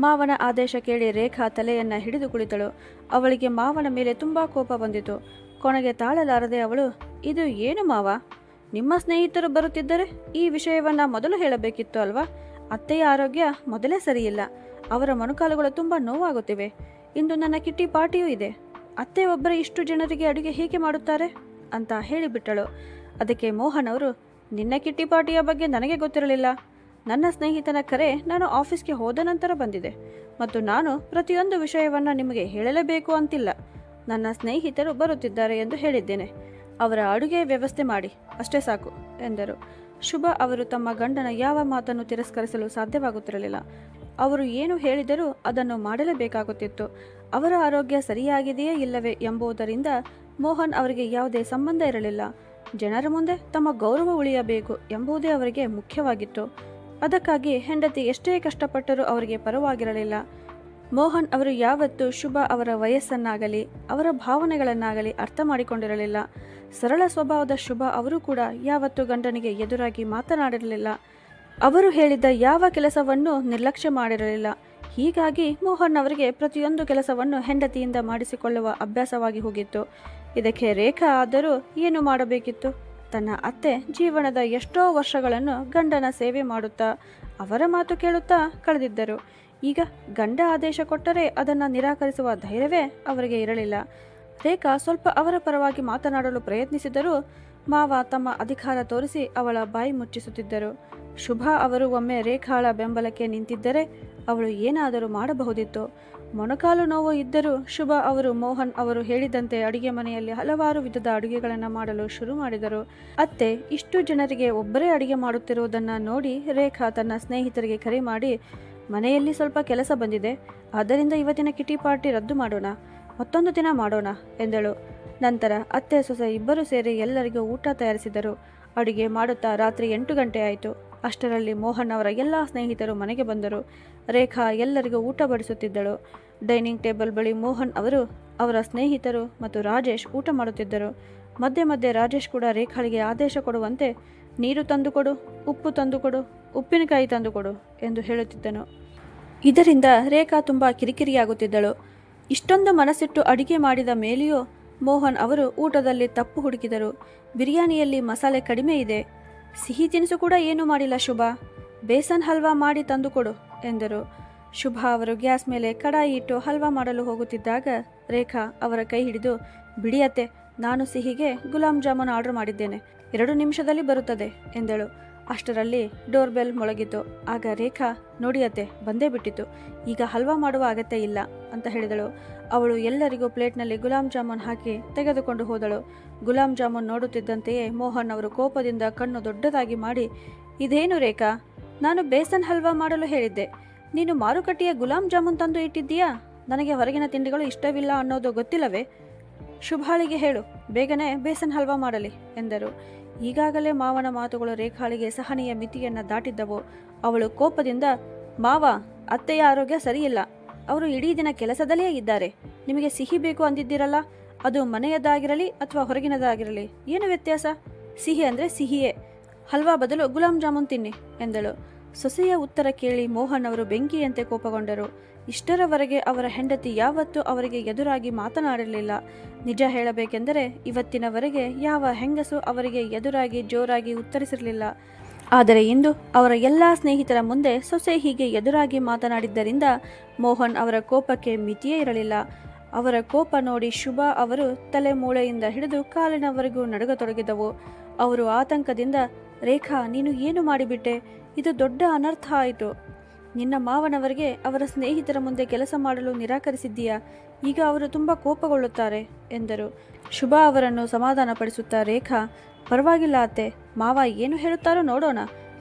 ಮಾವನ ಆದೇಶ ಕೇಳಿ ರೇಖಾ ತಲೆಯನ್ನ ಹಿಡಿದು ಕುಳಿತಳು. ಅವಳಿಗೆ ಮಾವನ ಮೇಲೆ ತುಂಬಾ ಕೋಪ ಬಂದಿತು. ಕೊನೆಗೆ ತಾಳಲಾರದೆ ಅವಳು, ಇದು ಏನು ಮಾವ, ನಿಮ್ಮ ಸ್ನೇಹಿತರು ಬರುತ್ತಿದ್ದರೆ ಈ ವಿಷಯವನ್ನ ಮೊದಲು ಹೇಳಬೇಕಿತ್ತು ಅಲ್ವಾ? ಅತ್ತೆಯ ಆರೋಗ್ಯ ಮೊದಲೇ ಸರಿಯಿಲ್ಲ. ಅವರ ಮೊಣಕಾಲುಗಳು ತುಂಬಾ ನೋವಾಗುತ್ತಿವೆ. ಇಂದು ನನ್ನ ಕಿಟ್ಟಿ ಪಾರ್ಟಿಯೂ ಇದೆ. ಅತ್ತೆ ಒಬ್ಬರೇ ಇಷ್ಟು ಜನರಿಗೆ ಅಡುಗೆ ಹೇಗೆ ಮಾಡುತ್ತಾರೆ ಅಂತ ಹೇಳಿಬಿಟ್ಟಳು. ಅದಕ್ಕೆ ಮೋಹನ್ ಅವರು, ನಿನ್ನ ಕಿಟ್ಟಿ ಪಾರ್ಟಿಯ ಬಗ್ಗೆ ನನಗೆ ಗೊತ್ತಿರಲಿಲ್ಲ. ನನ್ನ ಸ್ನೇಹಿತನ ಕರೆ ನಾನು ಆಫೀಸ್ಗೆ ಹೋದ ನಂತರ ಬಂದಿದೆ ಮತ್ತು ನಾನು ಪ್ರತಿಯೊಂದು ವಿಷಯವನ್ನು ನಿಮಗೆ ಹೇಳಲೇಬೇಕು ಅಂತಿಲ್ಲ. ನನ್ನ ಸ್ನೇಹಿತರು ಬರುತ್ತಿದ್ದಾರೆ ಎಂದು ಹೇಳಿದ್ದೇನೆ. ಅವರ ಅಡುಗೆ ವ್ಯವಸ್ಥೆ ಮಾಡಿ ಅಷ್ಟೇ ಸಾಕು ಎಂದರು. ಶುಭ ಅವರು ತಮ್ಮ ಗಂಡನ ಯಾವ ಮಾತನ್ನು ತಿರಸ್ಕರಿಸಲು ಸಾಧ್ಯವಾಗುತ್ತಿರಲಿಲ್ಲ. ಅವರು ಏನು ಹೇಳಿದರೂ ಅದನ್ನು ಮಾಡಲೇಬೇಕಾಗುತ್ತಿತ್ತು. ಅವರ ಆರೋಗ್ಯ ಸರಿಯಾಗಿದೆಯೇ ಇಲ್ಲವೇ ಎಂಬುದರಿಂದ ಮೋಹನ್ ಅವರಿಗೆ ಯಾವುದೇ ಸಂಬಂಧ ಇರಲಿಲ್ಲ. ಜನರ ಮುಂದೆ ತಮ್ಮ ಗೌರವ ಉಳಿಯಬೇಕು ಎಂಬುದೇ ಅವರಿಗೆ ಮುಖ್ಯವಾಗಿತ್ತು. ಅದಕ್ಕಾಗಿ ಹೆಂಡತಿ ಎಷ್ಟೇ ಕಷ್ಟಪಟ್ಟರೂ ಅವರಿಗೆ ಪರವಾಗಿರಲಿಲ್ಲ. ಮೋಹನ್ ಅವರು ಯಾವತ್ತೂ ಶುಭ ಅವರ ವಯಸ್ಸನ್ನಾಗಲಿ ಅವರ ಭಾವನೆಗಳನ್ನಾಗಲಿ ಅರ್ಥ ಮಾಡಿಕೊಂಡಿರಲಿಲ್ಲ. ಸರಳ ಸ್ವಭಾವದ ಶುಭ ಅವರು ಕೂಡ ಯಾವತ್ತೂ ಗಂಡನಿಗೆ ಎದುರಾಗಿ ಮಾತನಾಡಿರಲಿಲ್ಲ. ಅವರು ಹೇಳಿದ ಯಾವ ಕೆಲಸವನ್ನು ನಿರ್ಲಕ್ಷ್ಯ ಮಾಡಿರಲಿಲ್ಲ. ಹೀಗಾಗಿ ಮೋಹನ್ ಅವರಿಗೆ ಪ್ರತಿಯೊಂದು ಕೆಲಸವನ್ನು ಹೆಂಡತಿಯಿಂದ ಮಾಡಿಸಿಕೊಳ್ಳುವ ಅಭ್ಯಾಸವಾಗಿ ಹೋಗಿತ್ತು. ಇದಕ್ಕೆ ರೇಖಾ ಆದರೂ ಏನು ಮಾಡಬೇಕಿತ್ತು? ತನ್ನ ಅತ್ತೆ ಜೀವನದ ಎಷ್ಟೋ ವರ್ಷಗಳನ್ನು ಗಂಡನ ಸೇವೆ ಮಾಡುತ್ತಾ ಅವರ ಮಾತು ಕೇಳುತ್ತಾ ಕಳೆದಿದ್ದರು. ಈಗ ಗಂಡ ಆದೇಶ ಕೊಟ್ಟರೆ ಅದನ್ನು ನಿರಾಕರಿಸುವ ಧೈರ್ಯವೇ ಅವರಿಗೆ ಇರಲಿಲ್ಲ. ರೇಖಾ ಸ್ವಲ್ಪ ಅವರ ಪರವಾಗಿ ಮಾತನಾಡಲು ಪ್ರಯತ್ನಿಸಿದರೂ ಮಾವ ತಮ್ಮ ಅಧಿಕಾರ ತೋರಿಸಿ ಅವಳ ಬಾಯಿ ಮುಚ್ಚಿಸುತ್ತಿದ್ದರು. ಶುಭ ಅವರು ಒಮ್ಮೆ ರೇಖಾಳ ಬೆಂಬಲಕ್ಕೆ ನಿಂತಿದ್ದರೆ ಅವಳು ಏನಾದರೂ ಮಾಡಬಹುದಿತ್ತು. ಮೊಣಕಾಲು ನೋವು ಇದ್ದರೂ ಶುಭ ಅವರು ಮೋಹನ್ ಅವರು ಹೇಳಿದಂತೆ ಅಡುಗೆ ಮನೆಯಲ್ಲಿ ಹಲವಾರು ವಿಧದ ಅಡುಗೆಗಳನ್ನು ಮಾಡಲು ಶುರು ಮಾಡಿದರು. ಅತ್ತೆ ಇಷ್ಟು ಜನರಿಗೆ ಒಬ್ಬರೇ ಅಡುಗೆ ಮಾಡುತ್ತಿರುವುದನ್ನು ನೋಡಿ ರೇಖಾ ತನ್ನ ಸ್ನೇಹಿತರಿಗೆ ಕರೆ ಮಾಡಿ, ಮನೆಯಲ್ಲಿ ಸ್ವಲ್ಪ ಕೆಲಸ ಬಂದಿದೆ, ಆದ್ದರಿಂದ ಇವತ್ತಿನ ಕಿಟಿ ಪಾರ್ಟಿ ರದ್ದು ಮಾಡೋಣ, ಮತ್ತೊಂದು ದಿನ ಮಾಡೋಣ ಎಂದಳು. ನಂತರ ಅತ್ತೆ ಸೊಸೆ ಇಬ್ಬರು ಸೇರಿ ಎಲ್ಲರಿಗೂ ಊಟ ತಯಾರಿಸಿದರು. ಅಡುಗೆ ಮಾಡುತ್ತಾ ರಾತ್ರಿ 8 ಗಂಟೆ ಆಯಿತು. ಅಷ್ಟರಲ್ಲಿ ಮೋಹನ್ ಅವರ ಎಲ್ಲ ಸ್ನೇಹಿತರು ಮನೆಗೆ ಬಂದರು. ರೇಖಾ ಎಲ್ಲರಿಗೂ ಊಟ ಬಡಿಸುತ್ತಿದ್ದಳು. ಡೈನಿಂಗ್ ಟೇಬಲ್ ಬಳಿ ಮೋಹನ್ ಅವರು, ಅವರ ಸ್ನೇಹಿತರು ಮತ್ತು ರಾಜೇಶ್ ಊಟ ಮಾಡುತ್ತಿದ್ದರು. ಮಧ್ಯೆ ಮಧ್ಯೆ ರಾಜೇಶ್ ಕೂಡ ರೇಖಾಳಿಗೆ ಆದೇಶ ಕೊಡುವಂತೆ, ನೀರು ತಂದುಕೊಡು, ಉಪ್ಪು ತಂದುಕೊಡು, ಉಪ್ಪಿನಕಾಯಿ ತಂದುಕೊಡು ಎಂದು ಹೇಳುತ್ತಿದ್ದನು. ಇದರಿಂದ ರೇಖಾ ತುಂಬ ಕಿರಿಕಿರಿಯಾಗುತ್ತಿದ್ದಳು. ಇಷ್ಟೊಂದು ಮನಸ್ಸಿಟ್ಟು ಅಡಿಗೆ ಮಾಡಿದ ಮೇಲೆಯೂ ಮೋಹನ್ ಅವರು ಊಟದಲ್ಲಿ ತಪ್ಪು ಹುಡುಕಿದರು. ಬಿರಿಯಾನಿಯಲ್ಲಿ ಮಸಾಲೆ ಕಡಿಮೆ ಇದೆ, ಸಿಹಿ ತಿನಿಸು ಕೂಡ ಏನೂ ಮಾಡಿಲ್ಲ ಶುಭ, ಬೇಸನ್ ಹಲ್ವಾ ಮಾಡಿ ತಂದುಕೊಡು ಎಂದರು. ಶುಭ ಅವರು ಗ್ಯಾಸ್ ಮೇಲೆ ಕಡಾಯಿ ಇಟ್ಟು ಹಲ್ವಾ ಮಾಡಲು ಹೋಗುತ್ತಿದ್ದಾಗ ರೇಖಾ ಅವರ ಕೈ ಹಿಡಿದು, ಬಿಡಿಯತ್ತೆ, ನಾನು ಸಿಹಿಗೆ ಗುಲಾಬ್ ಜಾಮೂನ್ ಆರ್ಡರ್ ಮಾಡಿದ್ದೇನೆ, 2 ನಿಮಿಷದಲ್ಲಿ ಬರುತ್ತದೆ ಎಂದಳು. ಅಷ್ಟರಲ್ಲಿ ಡೋರ್ ಬೆಲ್ ಮೊಳಗಿತು. ಆಗ ರೇಖಾ, ನೋಡಿಯತ್ತೆ, ಬಂದೇ ಬಿಟ್ಟಿತು, ಈಗ ಹಲ್ವಾ ಮಾಡುವ ಅಗತ್ಯ ಇಲ್ಲ ಅಂತ ಹೇಳಿದಳು. ಅವಳು ಎಲ್ಲರಿಗೂ ಪ್ಲೇಟ್ನಲ್ಲಿ ಗುಲಾಬ್ ಜಾಮೂನ್ ಹಾಕಿ ತೆಗೆದುಕೊಂಡು ಹೋದಳು. ಗುಲಾಬ್ ಜಾಮೂನ್ ನೋಡುತ್ತಿದ್ದಂತೆಯೇ ಮೋಹನ್ ಅವರು ಕೋಪದಿಂದ ಕಣ್ಣು ದೊಡ್ಡದಾಗಿ ಮಾಡಿ, ಇದೇನು ರೇಖಾ, ನಾನು ಬೇಸನ್ ಹಲ್ವಾ ಮಾಡಲು ಹೇಳಿದ್ದೆ, ನೀನು ಮಾರುಕಟ್ಟೆಯ ಗುಲಾಬ್ ಜಾಮೂನ್ ತಂದು ಇಟ್ಟಿದ್ದೀಯಾ? ನನಗೆ ಹೊರಗಿನ ತಿಂಡಿಗಳು ಇಷ್ಟವಿಲ್ಲ ಅನ್ನೋದು ಗೊತ್ತಿಲ್ಲವೇ? ಶುಭಾಳಿಗೆ ಹೇಳು, ಬೇಗನೆ ಬೇಸನ್ ಹಲ್ವಾ ಮಾಡಲಿ ಎಂದರು. ಈಗಾಗಲೇ ಮಾವನ ಮಾತುಗಳು ರೇಖಾಳಿಗೆ ಸಹನೆಯ ಮಿತಿಯನ್ನು ದಾಟಿದ್ದವು. ಅವಳು ಕೋಪದಿಂದ, ಮಾವ, ಅತ್ತೆಯ ಆರೋಗ್ಯ ಸರಿಯಿಲ್ಲ, ಅವರು ಇಡೀ ದಿನ ಕೆಲಸದಲ್ಲೇ ಇದ್ದಾರೆ, ನಿಮಗೆ ಸಿಹಿ ಬೇಕು ಅಂದಿದ್ದೀರಲ್ಲ, ಅದು ಮನೆಯದಾಗಿರಲಿ ಅಥವಾ ಹೊರಗಿನದಾಗಿರಲಿ ಏನು ವ್ಯತ್ಯಾಸ? ಸಿಹಿ ಅಂದರೆ ಸಿಹಿಯೇ, ಹಲ್ವಾ ಬದಲು ಗುಲಾಬ್ ಜಾಮೂನ್ ತಿನ್ನಿ ಎಂದಳು. ಸೊಸೆಯ ಉತ್ತರ ಕೇಳಿ ಮೋಹನ್ ಅವರು ಬೆಂಕಿಯಂತೆ ಕೋಪಗೊಂಡರು. ಇಷ್ಟರವರೆಗೆ ಅವರ ಹೆಂಡತಿ ಯಾವತ್ತೂ ಅವರಿಗೆ ಎದುರಾಗಿ ಮಾತನಾಡಿರಲಿಲ್ಲ. ನಿಜ ಹೇಳಬೇಕೆಂದರೆ ಇವತ್ತಿನವರೆಗೆ ಯಾವ ಹೆಂಗಸು ಅವರಿಗೆ ಎದುರಾಗಿ ಜೋರಾಗಿ ಉತ್ತರಿಸಿರಲಿಲ್ಲ. ಆದರೆ ಇಂದು ಅವರ ಎಲ್ಲ ಸ್ನೇಹಿತರ ಮುಂದೆ ಸೊಸೆ ಹೀಗೆ ಎದುರಾಗಿ ಮಾತನಾಡಿದ್ದರಿಂದ ಮೋಹನ್ ಅವರ ಕೋಪಕ್ಕೆ ಮಿತಿಯೇ ಇರಲಿಲ್ಲ. ಅವರ ಕೋಪ ನೋಡಿ ಶುಭ ಅವರು ತಲೆ ಮೂಳೆಯಿಂದ ಹಿಡಿದು ಕಾಲಿನವರೆಗೂ ನಡುಗತೊಡಗಿದವು. ಅವರು ಆತಂಕದಿಂದ, ರೇಖಾ, ನೀನು ಏನು ಮಾಡಿಬಿಟ್ಟೆ? ಇದು ದೊಡ್ಡ ಅನರ್ಥ ಆಯಿತು. ನಿನ್ನ ಮಾವನವರಿಗೆ ಅವರ ಸ್ನೇಹಿತರ ಮುಂದೆ ಕೆಲಸ ಮಾಡಲು ನಿರಾಕರಿಸಿದ್ದೀಯಾ? ಈಗ ಅವರು ತುಂಬ ಕೋಪಗೊಳ್ಳುತ್ತಾರೆ ಎಂದರು. ಶುಭ ಅವರನ್ನು ಸಮಾಧಾನಪಡಿಸುತ್ತಾ ರೇಖಾ, ಪರವಾಗಿಲ್ಲ ಅತ್ತೆ, ಮಾವ ಏನು ಹೇಳುತ್ತಾರೋ ನೋಡೋಣ.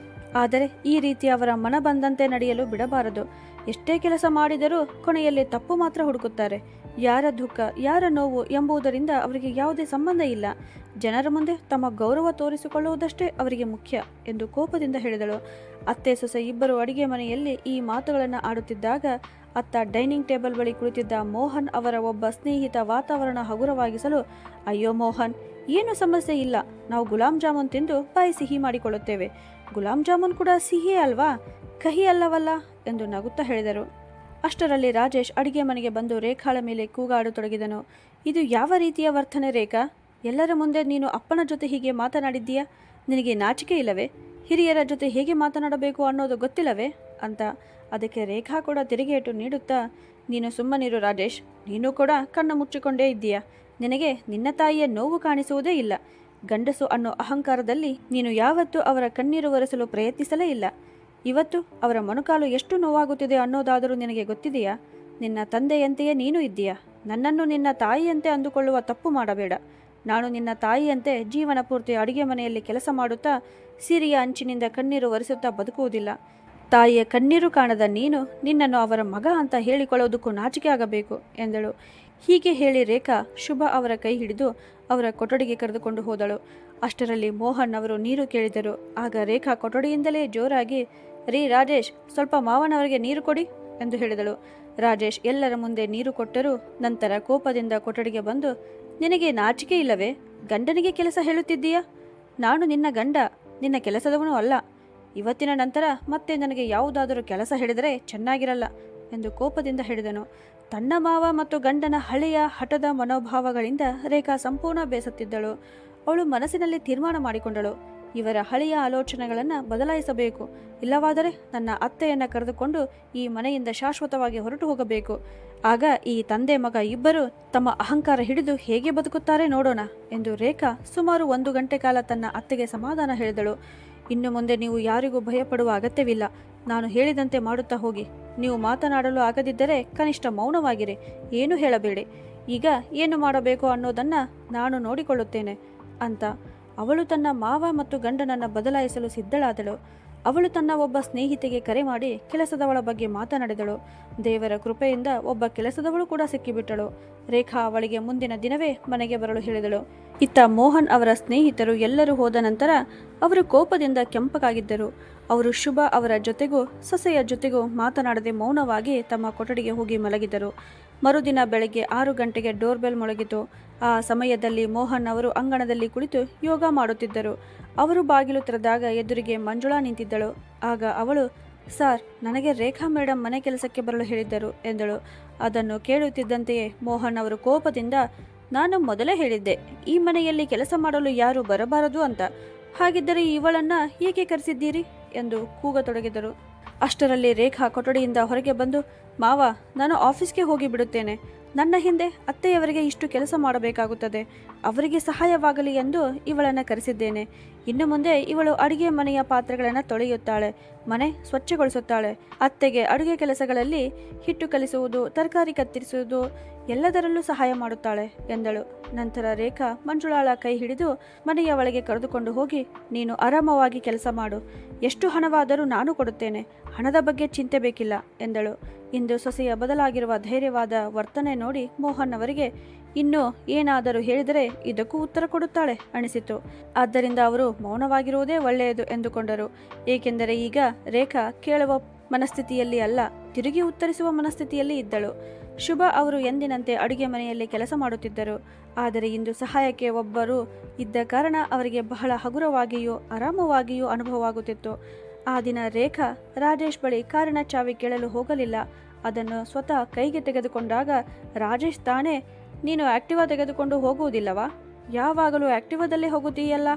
ಆದರೆ ಈ ರೀತಿ ಅವರ ಮನ ಬಂದಂತೆ ನಡೆಯಲು ಬಿಡಬಾರದು. ಎಷ್ಟೇ ಕೆಲಸ ಮಾಡಿದರೂ ಕೊನೆಯಲ್ಲಿ ತಪ್ಪು ಮಾತ್ರ ಹುಡುಕುತ್ತಾರೆ. ಯಾರ ದುಃಖ, ಯಾರ ನೋವು ಎಂಬುದರಿಂದ ಅವರಿಗೆ ಯಾವುದೇ ಸಂಬಂಧ ಇಲ್ಲ. ಜನರ ಮುಂದೆ ತಮ್ಮ ಗೌರವ ತೋರಿಸಿಕೊಳ್ಳುವುದಷ್ಟೇ ಅವರಿಗೆ ಮುಖ್ಯ ಎಂದು ಕೋಪದಿಂದ ಹೇಳಿದಳು. ಅತ್ತೆ ಸೊಸೆ ಇಬ್ಬರು ಅಡಿಗೆ ಮನೆಯಲ್ಲಿ ಈ ಮಾತುಗಳನ್ನು ಆಡುತ್ತಿದ್ದಾಗ ಅತ್ತ ಡೈನಿಂಗ್ ಟೇಬಲ್ ಬಳಿ ಕುಳಿತಿದ್ದ ಮೋಹನ್ ಅವರ ಒಬ್ಬ ಸ್ನೇಹಿತ ವಾತಾವರಣ ಹಗುರವಾಗಿಸಲು, ಅಯ್ಯೋ ಮೋಹನ್, ಏನು ಸಮಸ್ಯೆ ಇಲ್ಲ, ನಾವು ಗುಲಾಬ್ ಜಾಮೂನ್ ತಿಂದು ಬಾಯಿ ಸಿಹಿ ಮಾಡಿಕೊಳ್ಳುತ್ತೇವೆ. ಗುಲಾಬ್ ಜಾಮೂನ್ ಕೂಡ ಸಿಹಿಯೇ ಅಲ್ವಾ, ಕಹಿ ಅಲ್ಲವಲ್ಲ ಎಂದು ನಗುತ್ತಾ ಹೇಳಿದರು. ಅಷ್ಟರಲ್ಲಿ ರಾಜೇಶ್ ಅಡಿಗೆ ಮನೆಗೆ ಬಂದು ರೇಖಾಳ ಮೇಲೆ ಕೂಗಾಡತೊಡಗಿದನು. ಇದು ಯಾವ ರೀತಿಯ ವರ್ತನೆ ರೇಖಾ? ಎಲ್ಲರ ಮುಂದೆ ನೀನು ಅಪ್ಪನ ಜೊತೆ ಹೀಗೆ ಮಾತನಾಡಿದ್ದೀಯಾ? ನಿನಗೆ ನಾಚಿಕೆ ಇಲ್ಲವೇ? ಹಿರಿಯರ ಜೊತೆ ಹೇಗೆ ಮಾತನಾಡಬೇಕು ಅನ್ನೋದು ಗೊತ್ತಿಲ್ಲವೇ ಅಂತ. ಅದಕ್ಕೆ ರೇಖಾ ಕೂಡ ತಿರುಗೇಟು ನೀಡುತ್ತಾ, ನೀನು ಸುಮ್ಮನಿರು ರಾಜೇಶ್, ನೀನು ಕೂಡ ಕಣ್ಣು ಮುಚ್ಚಿಕೊಂಡೇ ಇದ್ದೀಯಾ. ನಿನಗೆ ನಿನ್ನ ತಾಯಿಯ ನೋವು ಕಾಣಿಸುವುದೇ ಇಲ್ಲ. ಗಂಡಸು ಅನ್ನೋ ಅಹಂಕಾರದಲ್ಲಿ ನೀನು ಯಾವತ್ತೂ ಅವರ ಕಣ್ಣೀರು ಒರೆಸಲು ಪ್ರಯತ್ನಿಸಲೇ ಇಲ್ಲ. ಇವತ್ತು ಅವರ ಮೊಣಕಾಲು ಎಷ್ಟು ನೋವಾಗುತ್ತಿದೆ ಅನ್ನೋದಾದರೂ ನಿನಗೆ ಗೊತ್ತಿದೆಯಾ? ನಿನ್ನ ತಂದೆಯಂತೆಯೇ ನೀನು ಇದ್ದೀಯಾ. ನನ್ನನ್ನು ನಿನ್ನ ತಾಯಿಯಂತೆ ಅಂದುಕೊಳ್ಳುವ ತಪ್ಪು ಮಾಡಬೇಡ. ನಾನು ನಿನ್ನ ತಾಯಿಯಂತೆ ಜೀವನ ಪೂರ್ತಿ ಅಡಿಗೆ ಮನೆಯಲ್ಲಿ ಕೆಲಸ ಮಾಡುತ್ತಾ ಸಿರಿಯ ಅಂಚಿನಿಂದ ಕಣ್ಣೀರು ಒರೆಸುತ್ತಾ ಬದುಕುವುದಿಲ್ಲ. ತಾಯಿಯ ಕಣ್ಣೀರು ಕಾಣದ ನೀನು ನಿನ್ನನ್ನು ಅವರ ಮಗ ಅಂತ ಹೇಳಿಕೊಳ್ಳೋದಕ್ಕೂ ನಾಚಿಕೆ ಆಗಬೇಕು ಎಂದಳು. ಹೀಗೆ ಹೇಳಿ ರೇಖಾ ಶುಭ ಅವರ ಕೈ ಹಿಡಿದು ಅವರ ಕೊಠಡಿಗೆ ಕರೆದುಕೊಂಡು ಹೋದಳು. ಅಷ್ಟರಲ್ಲಿ ಮೋಹನ್ ಅವರು ನೀರು ಕೇಳಿದರು. ಆಗ ರೇಖಾ ಕೊಠಡಿಯಿಂದಲೇ ಜೋರಾಗಿ, ರೀ ರಾಜೇಶ್, ಸ್ವಲ್ಪ ಮಾವನವರಿಗೆ ನೀರು ಕೊಡಿ ಎಂದು ಹೇಳಿದಳು. ರಾಜೇಶ್ ಎಲ್ಲರ ಮುಂದೆ ನೀರು ಕೊಟ್ಟರು. ನಂತರ ಕೋಪದಿಂದ ಕೊಠಡಿಗೆ ಬಂದು, ನಿನಗೆ ನಾಚಿಕೆ ಇಲ್ಲವೇ? ಗಂಡನಿಗೆ ಕೆಲಸ ಹೇಳುತ್ತಿದ್ದೀಯಾ? ನಾನು ನಿನ್ನ ಗಂಡ, ನಿನ್ನ ಕೆಲಸದವನು ಅಲ್ಲ. ಇವತ್ತಿನ ನಂತರ ಮತ್ತೆ ನನಗೆ ಯಾವುದಾದರೂ ಕೆಲಸ ಹೇಳಿದರೆ ಚೆನ್ನಾಗಿರಲ್ಲ ಎಂದು ಕೋಪದಿಂದ ಹೇಳಿದನು. ತನ್ನ ಮಾವ ಮತ್ತು ಗಂಡನ ಹಳೆಯ ಹಠದ ಮನೋಭಾವಗಳಿಂದ ರೇಖಾ ಸಂಪೂರ್ಣ ಬೇಸತ್ತಿದ್ದಳು. ಅವಳು ಮನಸ್ಸಿನಲ್ಲಿ ತೀರ್ಮಾನ ಮಾಡಿಕೊಂಡಳು, ಇವರ ಹಳೆಯ ಆಲೋಚನೆಗಳನ್ನು ಬದಲಾಯಿಸಬೇಕು. ಇಲ್ಲವಾದರೆ ನನ್ನ ಅತ್ತೆಯನ್ನು ಕರೆದುಕೊಂಡು ಈ ಮನೆಯಿಂದ ಶಾಶ್ವತವಾಗಿ ಹೊರಟು ಹೋಗಬೇಕು. ಆಗ ಈ ತಂದೆ ಮಗ ಇಬ್ಬರು ತಮ್ಮ ಅಹಂಕಾರ ಹಿಡಿದು ಹೇಗೆ ಬದುಕುತ್ತಾರೆ ನೋಡೋಣ ಎಂದು ರೇಖಾ ಸುಮಾರು 1 ಗಂಟೆ ಕಾಲ ತನ್ನ ಅತ್ತೆಗೆ ಸಮಾಧಾನ ಹೇಳಿದಳು. ಇನ್ನು ಮುಂದೆ ನೀವು ಯಾರಿಗೂ ಭಯಪಡುವ ಅಗತ್ಯವಿಲ್ಲ. ನಾನು ಹೇಳಿದಂತೆ ಮಾಡುತ್ತಾ ಹೋಗಿ. ನೀವು ಮಾತನಾಡಲು ಆಗದಿದ್ದರೆ ಕನಿಷ್ಠ ಮೌನವಾಗಿರಿ, ಏನೂ ಹೇಳಬೇಡಿ. ಈಗ ಏನು ಮಾಡಬೇಕು ಅನ್ನೋದನ್ನು ನಾನು ನೋಡಿಕೊಳ್ಳುತ್ತೇನೆ ಅಂತ ಅವಳು ತನ್ನ ಮಾವ ಮತ್ತು ಗಂಡನನ್ನು ಬದಲಾಯಿಸಲು ಸಿದ್ಧಳಾದಳು. ಅವಳು ತನ್ನ ಒಬ್ಬ ಸ್ನೇಹಿತೆಗೆ ಕರೆ ಮಾಡಿ ಕೆಲಸದವಳ ಬಗ್ಗೆ ಮಾತನಾಡಿದಳು. ದೇವರ ಕೃಪೆಯಿಂದ ಒಬ್ಬ ಕೆಲಸದವಳು ಕೂಡ ಸಿಕ್ಕಿಬಿಟ್ಟಳು. ರೇಖಾ ಅವಳಿಗೆ ಮುಂದಿನ ದಿನವೇ ಮನೆಗೆ ಬರಲು ಹೇಳಿದಳು. ಇತ್ತ ಮೋಹನ್ ಅವರ ಸ್ನೇಹಿತರು ಎಲ್ಲರೂ ಹೋದ ನಂತರ ಅವರು ಕೋಪದಿಂದ ಕೆಂಪಗಾಗಿದ್ದರು. ಅವರು ಶುಭ ಅವರ ಜೊತೆಗೂ ಸೊಸೆಯ ಜೊತೆಗೂ ಮಾತನಾಡದೆ ಮೌನವಾಗಿ ತಮ್ಮ ಕೊಠಡಿಗೆ ಹೋಗಿ ಮಲಗಿದರು. ಮರುದಿನ ಬೆಳಗ್ಗೆ 6 ಗಂಟೆಗೆ ಡೋರ್ಬೆಲ್ ಮೊಳಗಿತು. ಆ ಸಮಯದಲ್ಲಿ ಮೋಹನ್ ಅವರು ಅಂಗಣದಲ್ಲಿ ಕುಳಿತು ಯೋಗ ಮಾಡುತ್ತಿದ್ದರು. ಅವರು ಬಾಗಿಲು ತೆರೆದಾಗ ಎದುರಿಗೆ ಮಂಜುಳಾ ನಿಂತಿದ್ದಳು. ಆಗ ಅವಳು, ಸಾರ್, ನನಗೆ ರೇಖಾ ಮೇಡಮ್ ಮನೆ ಕೆಲಸಕ್ಕೆ ಬರಲು ಹೇಳಿದ್ದರು ಎಂದಳು. ಅದನ್ನು ಕೇಳುತ್ತಿದ್ದಂತೆಯೇ ಮೋಹನ್ ಅವರು ಕೋಪದಿಂದ, ನಾನು ಮೊದಲೇ ಹೇಳಿದ್ದೆ ಈ ಮನೆಯಲ್ಲಿ ಕೆಲಸ ಮಾಡಲು ಯಾರೂ ಬರಬಾರದು ಅಂತ. ಹಾಗಿದ್ದರೆ ಇವಳನ್ನ ಏಕೆ ಕರೆಸಿದ್ದೀರಿ ಎಂದು ಕೂಗತೊಡಗಿದರು. ಅಷ್ಟರಲ್ಲಿ ರೇಖಾ ಕೊಠಡಿಯಿಂದ ಹೊರಗೆ ಬಂದು, ಮಾವ, ನಾನು ಆಫೀಸ್ಗೆ ಹೋಗಿ ಬಿಡುತ್ತೇನೆ. ನನ್ನ ಹಿಂದೆ ಅತ್ತೆಯವರಿಗೆ ಇಷ್ಟು ಕೆಲಸ ಮಾಡಬೇಕಾಗುತ್ತದೆ. ಅವರಿಗೆ ಸಹಾಯವಾಗಲಿ ಎಂದು ಇವಳನ್ನು ಕರೆಸಿದ್ದೇನೆ. ಇನ್ನು ಮುಂದೆ ಇವಳು ಅಡುಗೆ ಮನೆಯ ಪಾತ್ರೆಗಳನ್ನು ತೊಳೆಯುತ್ತಾಳೆ, ಮನೆ ಸ್ವಚ್ಛಗೊಳಿಸುತ್ತಾಳೆ. ಅತ್ತೆಗೆ ಅಡುಗೆ ಕೆಲಸಗಳಲ್ಲಿ ಹಿಟ್ಟು ಕಲಿಸುವುದು, ತರಕಾರಿ ಕತ್ತರಿಸುವುದು ಎಲ್ಲದರಲ್ಲೂ ಸಹಾಯ ಮಾಡುತ್ತಾಳೆ ಎಂದಳು. ನಂತರ ರೇಖಾ ಮಂಜುಳಾಳ ಕೈ ಹಿಡಿದು ಮನೆಯ ಒಳಗೆ ಕರೆದುಕೊಂಡು ಹೋಗಿ, ನೀನು ಆರಾಮವಾಗಿ ಕೆಲಸ ಮಾಡು. ಎಷ್ಟು ಹಣವಾದರೂ ನಾನು ಕೊಡುತ್ತೇನೆ. ಹಣದ ಬಗ್ಗೆ ಚಿಂತೆ ಬೇಕಿಲ್ಲ ಎಂದಳು. ಇಂದು ಸೊಸೆಯ ಬದಲಾಗಿರುವ ಧೈರ್ಯವಾದ ವರ್ತನೆ ನೋಡಿ ಮೋಹನ್ ಅವರಿಗೆ ಇನ್ನೂ ಏನಾದರೂ ಹೇಳಿದರೆ ಇದಕ್ಕೂ ಉತ್ತರ ಕೊಡುತ್ತಾಳೆ ಅನಿಸಿತು. ಆದ್ದರಿಂದ ಅವರು ಮೌನವಾಗಿರುವುದೇ ಒಳ್ಳೆಯದು ಎಂದುಕೊಂಡರು. ಏಕೆಂದರೆ ಈಗ ರೇಖಾ ಕೇಳುವ ಮನಸ್ಥಿತಿಯಲ್ಲಿ ಅಲ್ಲ, ತಿರುಗಿ ಉತ್ತರಿಸುವ ಮನಸ್ಥಿತಿಯಲ್ಲಿ ಇದ್ದಳು. ಶುಭ ಅವರು ಎಂದಿನಂತೆ ಅಡುಗೆ ಮನೆಯಲ್ಲಿ ಕೆಲಸ ಮಾಡುತ್ತಿದ್ದರು. ಆದರೆ ಇಂದು ಸಹಾಯಕ್ಕೆ ಒಬ್ಬರು ಇದ್ದ ಕಾರಣ ಅವರಿಗೆ ಬಹಳ ಹಗುರವಾಗಿಯೂ ಆರಾಮವಾಗಿಯೂ ಅನುಭವವಾಗುತ್ತಿತ್ತು. ಆ ದಿನ ರೇಖಾ ರಾಜೇಶ್ ಬಳಿ ಕಾರಿನ ಚಾವಿ ಕೇಳಲು ಹೋಗಲಿಲ್ಲ. ಅದನ್ನು ಸ್ವತಃ ಕೈಗೆ ತೆಗೆದುಕೊಂಡಾಗ ರಾಜೇಶ್ ತಾನೇ, ನೀನು ಆಕ್ಟಿವಾ ತೆಗೆದುಕೊಂಡು ಹೋಗುವುದಿಲ್ಲವಾ? ಯಾವಾಗಲೂ ಆಕ್ಟಿವಾದಲ್ಲೇ ಹೋಗುತ್ತೀಯಲ್ಲ,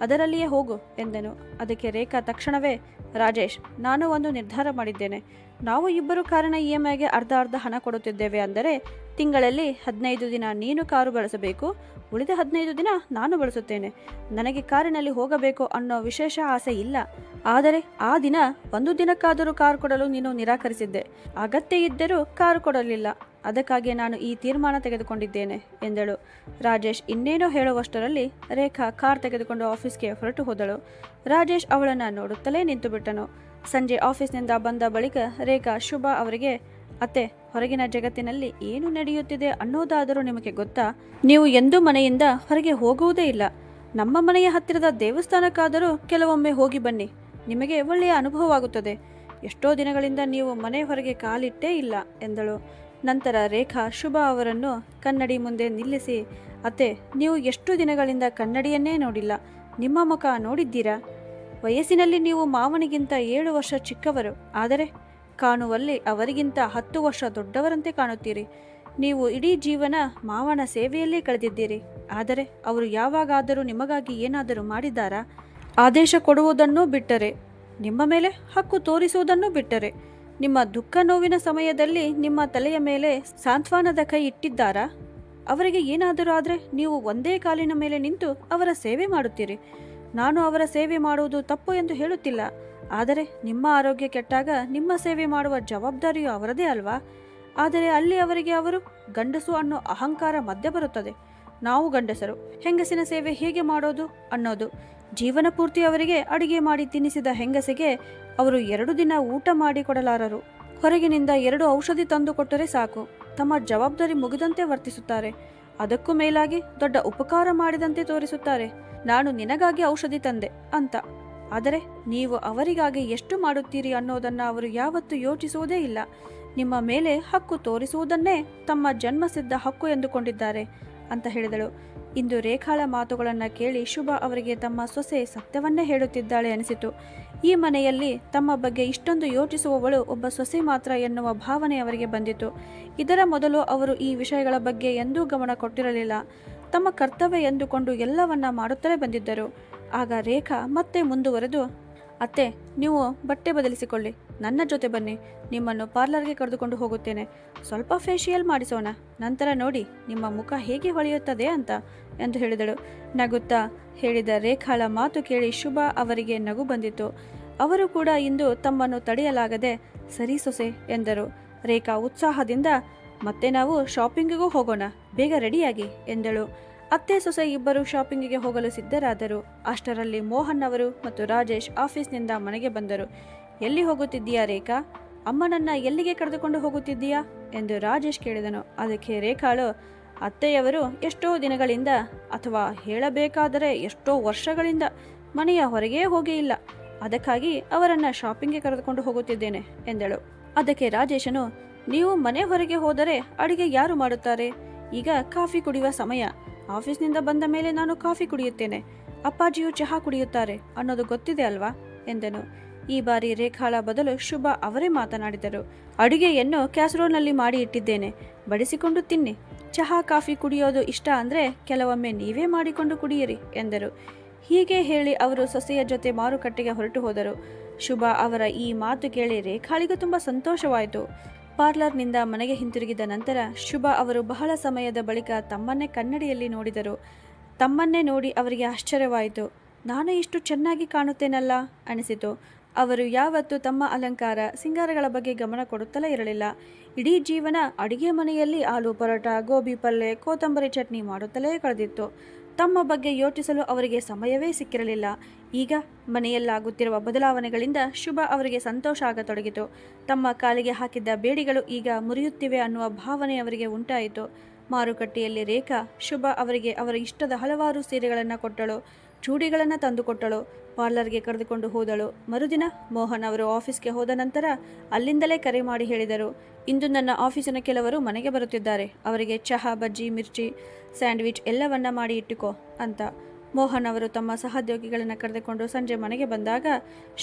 ಅದರಲ್ಲಿಯೇ ಹೋಗು ಎಂದನು. ಅದಕ್ಕೆ ರೇಖಾ ತಕ್ಷಣವೇ, ರಾಜೇಶ್, ನಾನು ಒಂದು ನಿರ್ಧಾರ ಮಾಡಿದ್ದೇನೆ. ನಾವು ಇಬ್ಬರು ಕಾರಿನ EMIಗೆ ಅರ್ಧ ಹಣ ಕೊಡುತ್ತಿದ್ದೇವೆ. ಅಂದರೆ ತಿಂಗಳಲ್ಲಿ 15 ದಿನ ನೀನು ಕಾರು ಬಳಸಬೇಕು, ಉಳಿದ 15 ದಿನ ನಾನು ಬಳಸುತ್ತೇನೆ. ನನಗೆ ಕಾರಿನಲ್ಲಿ ಹೋಗಬೇಕು ಅನ್ನೋ ವಿಶೇಷ ಆಸೆ ಇಲ್ಲ. ಆದರೆ ಆ ದಿನ 1 ದಿನಕ್ಕಾದರೂ ಕಾರು ಕೊಡಲು ನೀನು ನಿರಾಕರಿಸಿದ್ದೆ. ಅಗತ್ಯ ಇದ್ದರೂ ಕಾರು ಕೊಡಲಿಲ್ಲ. ಅದಕ್ಕಾಗಿ ನಾನು ಈ ತೀರ್ಮಾನ ತೆಗೆದುಕೊಂಡಿದ್ದೇನೆ ಎಂದಳು. ರಾಜೇಶ್ ಇನ್ನೇನೋ ಹೇಳುವಷ್ಟರಲ್ಲಿ ರೇಖಾ ಕಾರ್ ತೆಗೆದುಕೊಂಡು ಆಫೀಸ್ಗೆ ಹೊರಟು ಹೋದಳು. ರಾಜೇಶ್ ಅವಳನ್ನು ನೋಡುತ್ತಲೇ ನಿಂತು ಬಿಟ್ಟನು. ಸಂಜೆ ಆಫೀಸ್ನಿಂದ ಬಂದ ಬಳಿಕ ರೇಖಾ ಶುಭಾ ಅವರಿಗೆ, ಅತ್ತೆ, ಹೊರಗಿನ ಜಗತ್ತಿನಲ್ಲಿ ಏನು ನಡೆಯುತ್ತಿದೆ ಅನ್ನೋದಾದರೂ ನಿಮಗೆ ಗೊತ್ತಾ? ನೀವು ಎಂದೂ ಮನೆಯಿಂದ ಹೊರಗೆ ಹೋಗುವುದೇ ಇಲ್ಲ. ನಮ್ಮ ಮನೆಯ ಹತ್ತಿರದ ದೇವಸ್ಥಾನಕ್ಕಾದರೂ ಕೆಲವೊಮ್ಮೆ ಹೋಗಿ ಬನ್ನಿ, ನಿಮಗೆ ಒಳ್ಳೆಯ ಅನುಭವವಾಗುತ್ತದೆ. ಎಷ್ಟೋ ದಿನಗಳಿಂದ ನೀವು ಮನೆ ಹೊರಗೆ ಕಾಲಿಟ್ಟೇ ಇಲ್ಲ ಎಂದಳು. ನಂತರ ರೇಖಾ ಶುಭಾ ಅವರನ್ನು ಕನ್ನಡಿ ಮುಂದೆ ನಿಲ್ಲಿಸಿ, ಅತ್ತೆ, ನೀವು ಎಷ್ಟು ದಿನಗಳಿಂದ ಕನ್ನಡಿಯನ್ನೇ ನೋಡಿಲ್ಲ, ನಿಮ್ಮ ಮುಖ ನೋಡಿದ್ದೀರಾ? ವಯಸ್ಸಿನಲ್ಲಿ ನೀವು ಮಾವನಿಗಿಂತ 7 ವರ್ಷ ಚಿಕ್ಕವರು, ಆದರೆ ಕಾಣುವಲ್ಲಿ ಅವರಿಗಿಂತ 10 ವರ್ಷ ದೊಡ್ಡವರಂತೆ ಕಾಣುತ್ತೀರಿ. ನೀವು ಇಡೀ ಜೀವನ ಮಾವನ ಸೇವೆಯಲ್ಲೇ ಕಳೆದಿದ್ದೀರಿ, ಆದರೆ ಅವರು ಯಾವಾಗಾದರೂ ನಿಮಗಾಗಿ ಏನಾದರೂ ಮಾಡಿದ್ದಾರಾ? ಆದೇಶ ಕೊಡುವುದನ್ನೂ ಬಿಟ್ಟರೆ, ನಿಮ್ಮ ಮೇಲೆ ಹಕ್ಕು ತೋರಿಸುವುದನ್ನು ಬಿಟ್ಟರೆ, ನಿಮ್ಮ ದುಃಖ ನೋವಿನ ಸಮಯದಲ್ಲಿ ನಿಮ್ಮ ತಲೆಯ ಮೇಲೆ ಸಾಂತ್ವನದ ಕೈ ಇಟ್ಟಿದ್ದಾರಾ? ಅವರಿಗೆ ಏನಾದರೂ ಆದರೆ ನೀವು ಒಂದೇ ಕಾಲಿನ ಮೇಲೆ ನಿಂತು ಅವರ ಸೇವೆ ಮಾಡುತ್ತೀರಿ. ನಾನು ಅವರ ಸೇವೆ ಮಾಡುವುದು ತಪ್ಪು ಎಂದು ಹೇಳುತ್ತಿಲ್ಲ, ಆದರೆ ನಿಮ್ಮ ಆರೋಗ್ಯ ಕೆಟ್ಟಾಗ ನಿಮ್ಮ ಸೇವೆ ಮಾಡುವ ಜವಾಬ್ದಾರಿಯು ಅವರದೇ ಅಲ್ವಾ? ಆದರೆ ಅಲ್ಲಿ ಅವರಿಗೆ ಅವರು ಗಂಡಸು ಅನ್ನೋ ಅಹಂಕಾರ ಮಧ್ಯೆ ಬರುತ್ತದೆ. ನಾವು ಗಂಡಸರು, ಹೆಂಗಸಿನ ಸೇವೆ ಹೇಗೆ ಮಾಡೋದು ಅನ್ನೋದು. ಜೀವನ ಪೂರ್ತಿ ಅವರಿಗೆ ಅಡಿಗೆ ಮಾಡಿ ತಿನ್ನಿಸಿದ ಹೆಂಗಸಿಗೆ ಅವರು 2 ದಿನ ಊಟ ಮಾಡಿ ಕೊಡಲಾರರು. ಹೊರಗಿನಿಂದ 2 ಔಷಧಿ ತಂದು ಕೊಟ್ಟರೆ ಸಾಕು, ತಮ್ಮ ಜವಾಬ್ದಾರಿ ಮುಗಿದಂತೆ ವರ್ತಿಸುತ್ತಾರೆ. ಅದಕ್ಕೂ ಮೇಲಾಗಿ ದೊಡ್ಡ ಉಪಕಾರ ಮಾಡಿದಂತೆ ತೋರಿಸುತ್ತಾರೆ. ನಾನು ನಿನಗಾಗಿ ಔಷಧಿ ತಂದೆ ಅಂತ. ಆದರೆ ನೀವು ಅವರಿಗಾಗಿ ಎಷ್ಟು ಮಾಡುತ್ತೀರಿ ಅನ್ನೋದನ್ನು ಅವರು ಯಾವತ್ತೂ ಯೋಚಿಸುವುದೇ ಇಲ್ಲ. ನಿಮ್ಮ ಮೇಲೆ ಹಕ್ಕು ತೋರಿಸುವುದನ್ನೇ ತಮ್ಮ ಜನ್ಮಸಿದ್ಧ ಹಕ್ಕು ಎಂದುಕೊಂಡಿದ್ದಾರೆ ಅಂತ ಹೇಳಿದಳು. ಇಂದು ರೇಖಾಳ ಮಾತುಗಳನ್ನು ಕೇಳಿ ಶುಭಾ ಅವರಿಗೆ ತಮ್ಮ ಸೊಸೆ ಸತ್ಯವನ್ನೇ ಹೇಳುತ್ತಿದ್ದಾಳೆ ಅನಿಸಿತು. ಈ ಮನೆಯಲ್ಲಿ ತಮ್ಮ ಬಗ್ಗೆ ಇಷ್ಟೊಂದು ಯೋಚಿಸುವವಳು ಒಬ್ಬ ಸೊಸೆ ಮಾತ್ರ ಎನ್ನುವ ಭಾವನೆ ಅವರಿಗೆ ಬಂದಿತು. ಇದರ ಮೊದಲು ಅವರು ಈ ವಿಷಯಗಳ ಬಗ್ಗೆ ಎಂದೂ ಗಮನ ಕೊಟ್ಟಿರಲಿಲ್ಲ. ತಮ್ಮ ಕರ್ತವ್ಯ ಎಂದುಕೊಂಡು ಎಲ್ಲವನ್ನ ಮಾಡುತ್ತಲೇ ಬಂದಿದ್ದರು. ಆಗ ರೇಖಾ ಮತ್ತೆ ಮುಂದುವರೆದು, ಅತ್ತೆ, ನೀವು ಬಟ್ಟೆ ಬದಲಿಸಿಕೊಳ್ಳಿ, ನನ್ನ ಜೊತೆ ಬನ್ನಿ, ನಿಮ್ಮನ್ನು ಪಾರ್ಲರ್ಗೆ ಕರೆದುಕೊಂಡು ಹೋಗುತ್ತೇನೆ. ಸ್ವಲ್ಪ ಫೇಶಿಯಲ್ ಮಾಡಿಸೋಣ, ನಂತರ ನೋಡಿ ನಿಮ್ಮ ಮುಖ ಹೇಗೆ ಹೊಳೆಯುತ್ತದೆ ಅಂತ ಎಂದು ಹೇಳಿದಳು. ನಗುತ್ತಾ ಹೇಳಿದ ರೇಖಾಳ ಮಾತು ಕೇಳಿ ಶುಭಾ ಅವರಿಗೆ ನಗು ಬಂದಿತು. ಅವರು ಕೂಡ ಇಂದು ತಮ್ಮನ್ನು ತಡೆಯಲಾಗದೆ ಸರಿ ಸೊಸೆ ಎಂದರು. ರೇಖಾ ಉತ್ಸಾಹದಿಂದ, ಮತ್ತೆ ನಾವು ಶಾಪಿಂಗಿಗೂ ಹೋಗೋಣ, ಬೇಗ ರೆಡಿಯಾಗಿ ಎಂದಳು. ಅತ್ತೆ ಸೊಸೆ ಇಬ್ಬರು ಶಾಪಿಂಗಿಗೆ ಹೋಗಲು ಸಿದ್ಧರಾದರು. ಅಷ್ಟರಲ್ಲಿ ಮೋಹನ್ ಅವರು ಮತ್ತು ರಾಜೇಶ್ ಆಫೀಸ್ನಿಂದ ಮನೆಗೆ ಬಂದರು. ಎಲ್ಲಿ ಹೋಗುತ್ತಿದ್ದೀಯಾ ರೇಖಾ? ಅಮ್ಮನನ್ನ ಎಲ್ಲಿಗೆ ಕರೆದುಕೊಂಡು ಹೋಗುತ್ತಿದ್ದೀಯಾ ಎಂದು ರಾಜೇಶ್ ಕೇಳಿದನು. ಅದಕ್ಕೆ ರೇಖಾಳು, ಅತ್ತೆಯವರು ಎಷ್ಟೋ ದಿನಗಳಿಂದ, ಅಥವಾ ಹೇಳಬೇಕಾದರೆ ಎಷ್ಟೋ ವರ್ಷಗಳಿಂದ ಮನೆಯ ಹೊರಗೇ ಹೋಗೇ ಇಲ್ಲ, ಅದಕ್ಕಾಗಿ ಅವರನ್ನ ಶಾಪಿಂಗ್ಗೆ ಕರೆದುಕೊಂಡು ಹೋಗುತ್ತಿದ್ದೇನೆ ಎಂದಳು. ಅದಕ್ಕೆ ರಾಜೇಶನು, ನೀವು ಮನೆ ಹೊರಗೆ ಹೋದರೆ ಅಡಿಗೆ ಯಾರು ಮಾಡುತ್ತಾರೆ? ಈಗ ಕಾಫಿ ಕುಡಿಯುವ ಸಮಯ, ಆಫೀಸ್ನಿಂದ ಬಂದ ಮೇಲೆ ನಾನು ಕಾಫಿ ಕುಡಿಯುತ್ತೇನೆ, ಅಪ್ಪಾಜಿಯು ಚಹಾ ಕುಡಿಯುತ್ತಾರೆ ಅನ್ನೋದು ಗೊತ್ತಿದೆ ಅಲ್ವಾ ಎಂದನು. ಈ ಬಾರಿ ರೇಖಾಳ ಬದಲು ಶುಭಾ ಅವರೇ ಮಾತನಾಡಿದರು. ಅಡುಗೆಯನ್ನು ಕ್ಯಾಸರೋಲ್ನಲ್ಲಿ ಮಾಡಿ ಇಟ್ಟಿದ್ದೇನೆ, ಬಡಿಸಿಕೊಂಡು ತಿನ್ನಿ. ಚಹಾ ಕಾಫಿ ಕುಡಿಯೋದು ಇಷ್ಟ ಅಂದರೆ ಕೆಲವೊಮ್ಮೆ ನೀವೇ ಮಾಡಿಕೊಂಡು ಕುಡಿಯಿರಿ ಎಂದರು. ಹೀಗೆ ಹೇಳಿ ಅವರು ಸೊಸೆಯ ಜೊತೆ ಮಾರುಕಟ್ಟೆಗೆ ಹೊರಟು ಹೋದರು. ಶುಭಾ ಅವರ ಈ ಮಾತು ಕೇಳಿ ರೇಖಾಳಿಗೂ ತುಂಬ ಸಂತೋಷವಾಯಿತು. ಪಾರ್ಲರ್ನಿಂದ ಮನೆಗೆ ಹಿಂತಿರುಗಿದ ನಂತರ ಶುಭಾ ಅವರು ಬಹಳ ಸಮಯದ ಬಳಿಕ ತಮ್ಮನ್ನೇ ಕನ್ನಡಿಯಲ್ಲಿ ನೋಡಿದರು. ತಮ್ಮನ್ನೇ ನೋಡಿ ಅವರಿಗೆ ಆಶ್ಚರ್ಯವಾಯಿತು. ನಾನು ಇಷ್ಟು ಚೆನ್ನಾಗಿ ಕಾಣುತ್ತೇನಲ್ಲ ಅನಿಸಿತು. ಅವರು ಯಾವತ್ತೂ ತಮ್ಮ ಅಲಂಕಾರ ಸಿಂಗಾರಗಳ ಬಗ್ಗೆ ಗಮನ ಕೊಡುತ್ತಲೇ ಇರಲಿಲ್ಲ. ಇಡೀ ಜೀವನ ಅಡಿಗೆ ಮನೆಯಲ್ಲಿ ಆಲೂ ಪರೋಟ, ಗೋಬಿ ಪಲ್ಯ, ಕೊತ್ತಂಬರಿ ಚಟ್ನಿ ಮಾಡುತ್ತಲೇ ಕಳೆದಿತ್ತು. ತಮ್ಮ ಬಗ್ಗೆ ಯೋಚಿಸಲು ಅವರಿಗೆ ಸಮಯವೇ ಸಿಕ್ಕಿರಲಿಲ್ಲ. ಈಗ ಮನೆಯಲ್ಲಾಗುತ್ತಿರುವ ಬದಲಾವಣೆಗಳಿಂದ ಶುಭಾ ಅವರಿಗೆ ಸಂತೋಷ ಆಗತೊಡಗಿತು. ತಮ್ಮ ಕಾಲಿಗೆ ಹಾಕಿದ್ದ ಬೇಡಿಗಳು ಈಗ ಮುರಿಯುತ್ತಿವೆ ಅನ್ನುವ ಭಾವನೆ ಅವರಿಗೆ ಉಂಟಾಯಿತು. ಮಾರುಕಟ್ಟೆಯಲ್ಲಿ ರೇಖಾ ಶುಭಾ ಅವರಿಗೆ ಅವರ ಇಷ್ಟದ ಹಲವಾರು ಸೀರೆಗಳನ್ನು ಕೊಟ್ಟಳು, ಚೂಡಿಗಳನ್ನು ತಂದುಕೊಟ್ಟಳು, ಪಾರ್ಲರ್ಗೆ ಕರೆದುಕೊಂಡು ಹೋದಳು. ಮರುದಿನ ಮೋಹನ್ ಅವರು ಆಫೀಸ್ಗೆ ಹೋದ ನಂತರ ಅಲ್ಲಿಂದಲೇ ಕರೆ ಮಾಡಿ ಹೇಳಿದರು, ಇಂದು ನನ್ನ ಆಫೀಸಿನ ಕೆಲವರು ಮನೆಗೆ ಬರುತ್ತಿದ್ದಾರೆ, ಅವರಿಗೆ ಚಹಾ, ಬಜ್ಜಿ, ಮಿರ್ಚಿ, ಸ್ಯಾಂಡ್ವಿಚ್ ಎಲ್ಲವನ್ನ ಮಾಡಿ ಇಟ್ಟುಕೋ ಅಂತ. ಮೋಹನ್ ಅವರು ತಮ್ಮ ಸಹೋದ್ಯೋಗಿಗಳನ್ನು ಕರೆದುಕೊಂಡು ಸಂಜೆ ಮನೆಗೆ ಬಂದಾಗ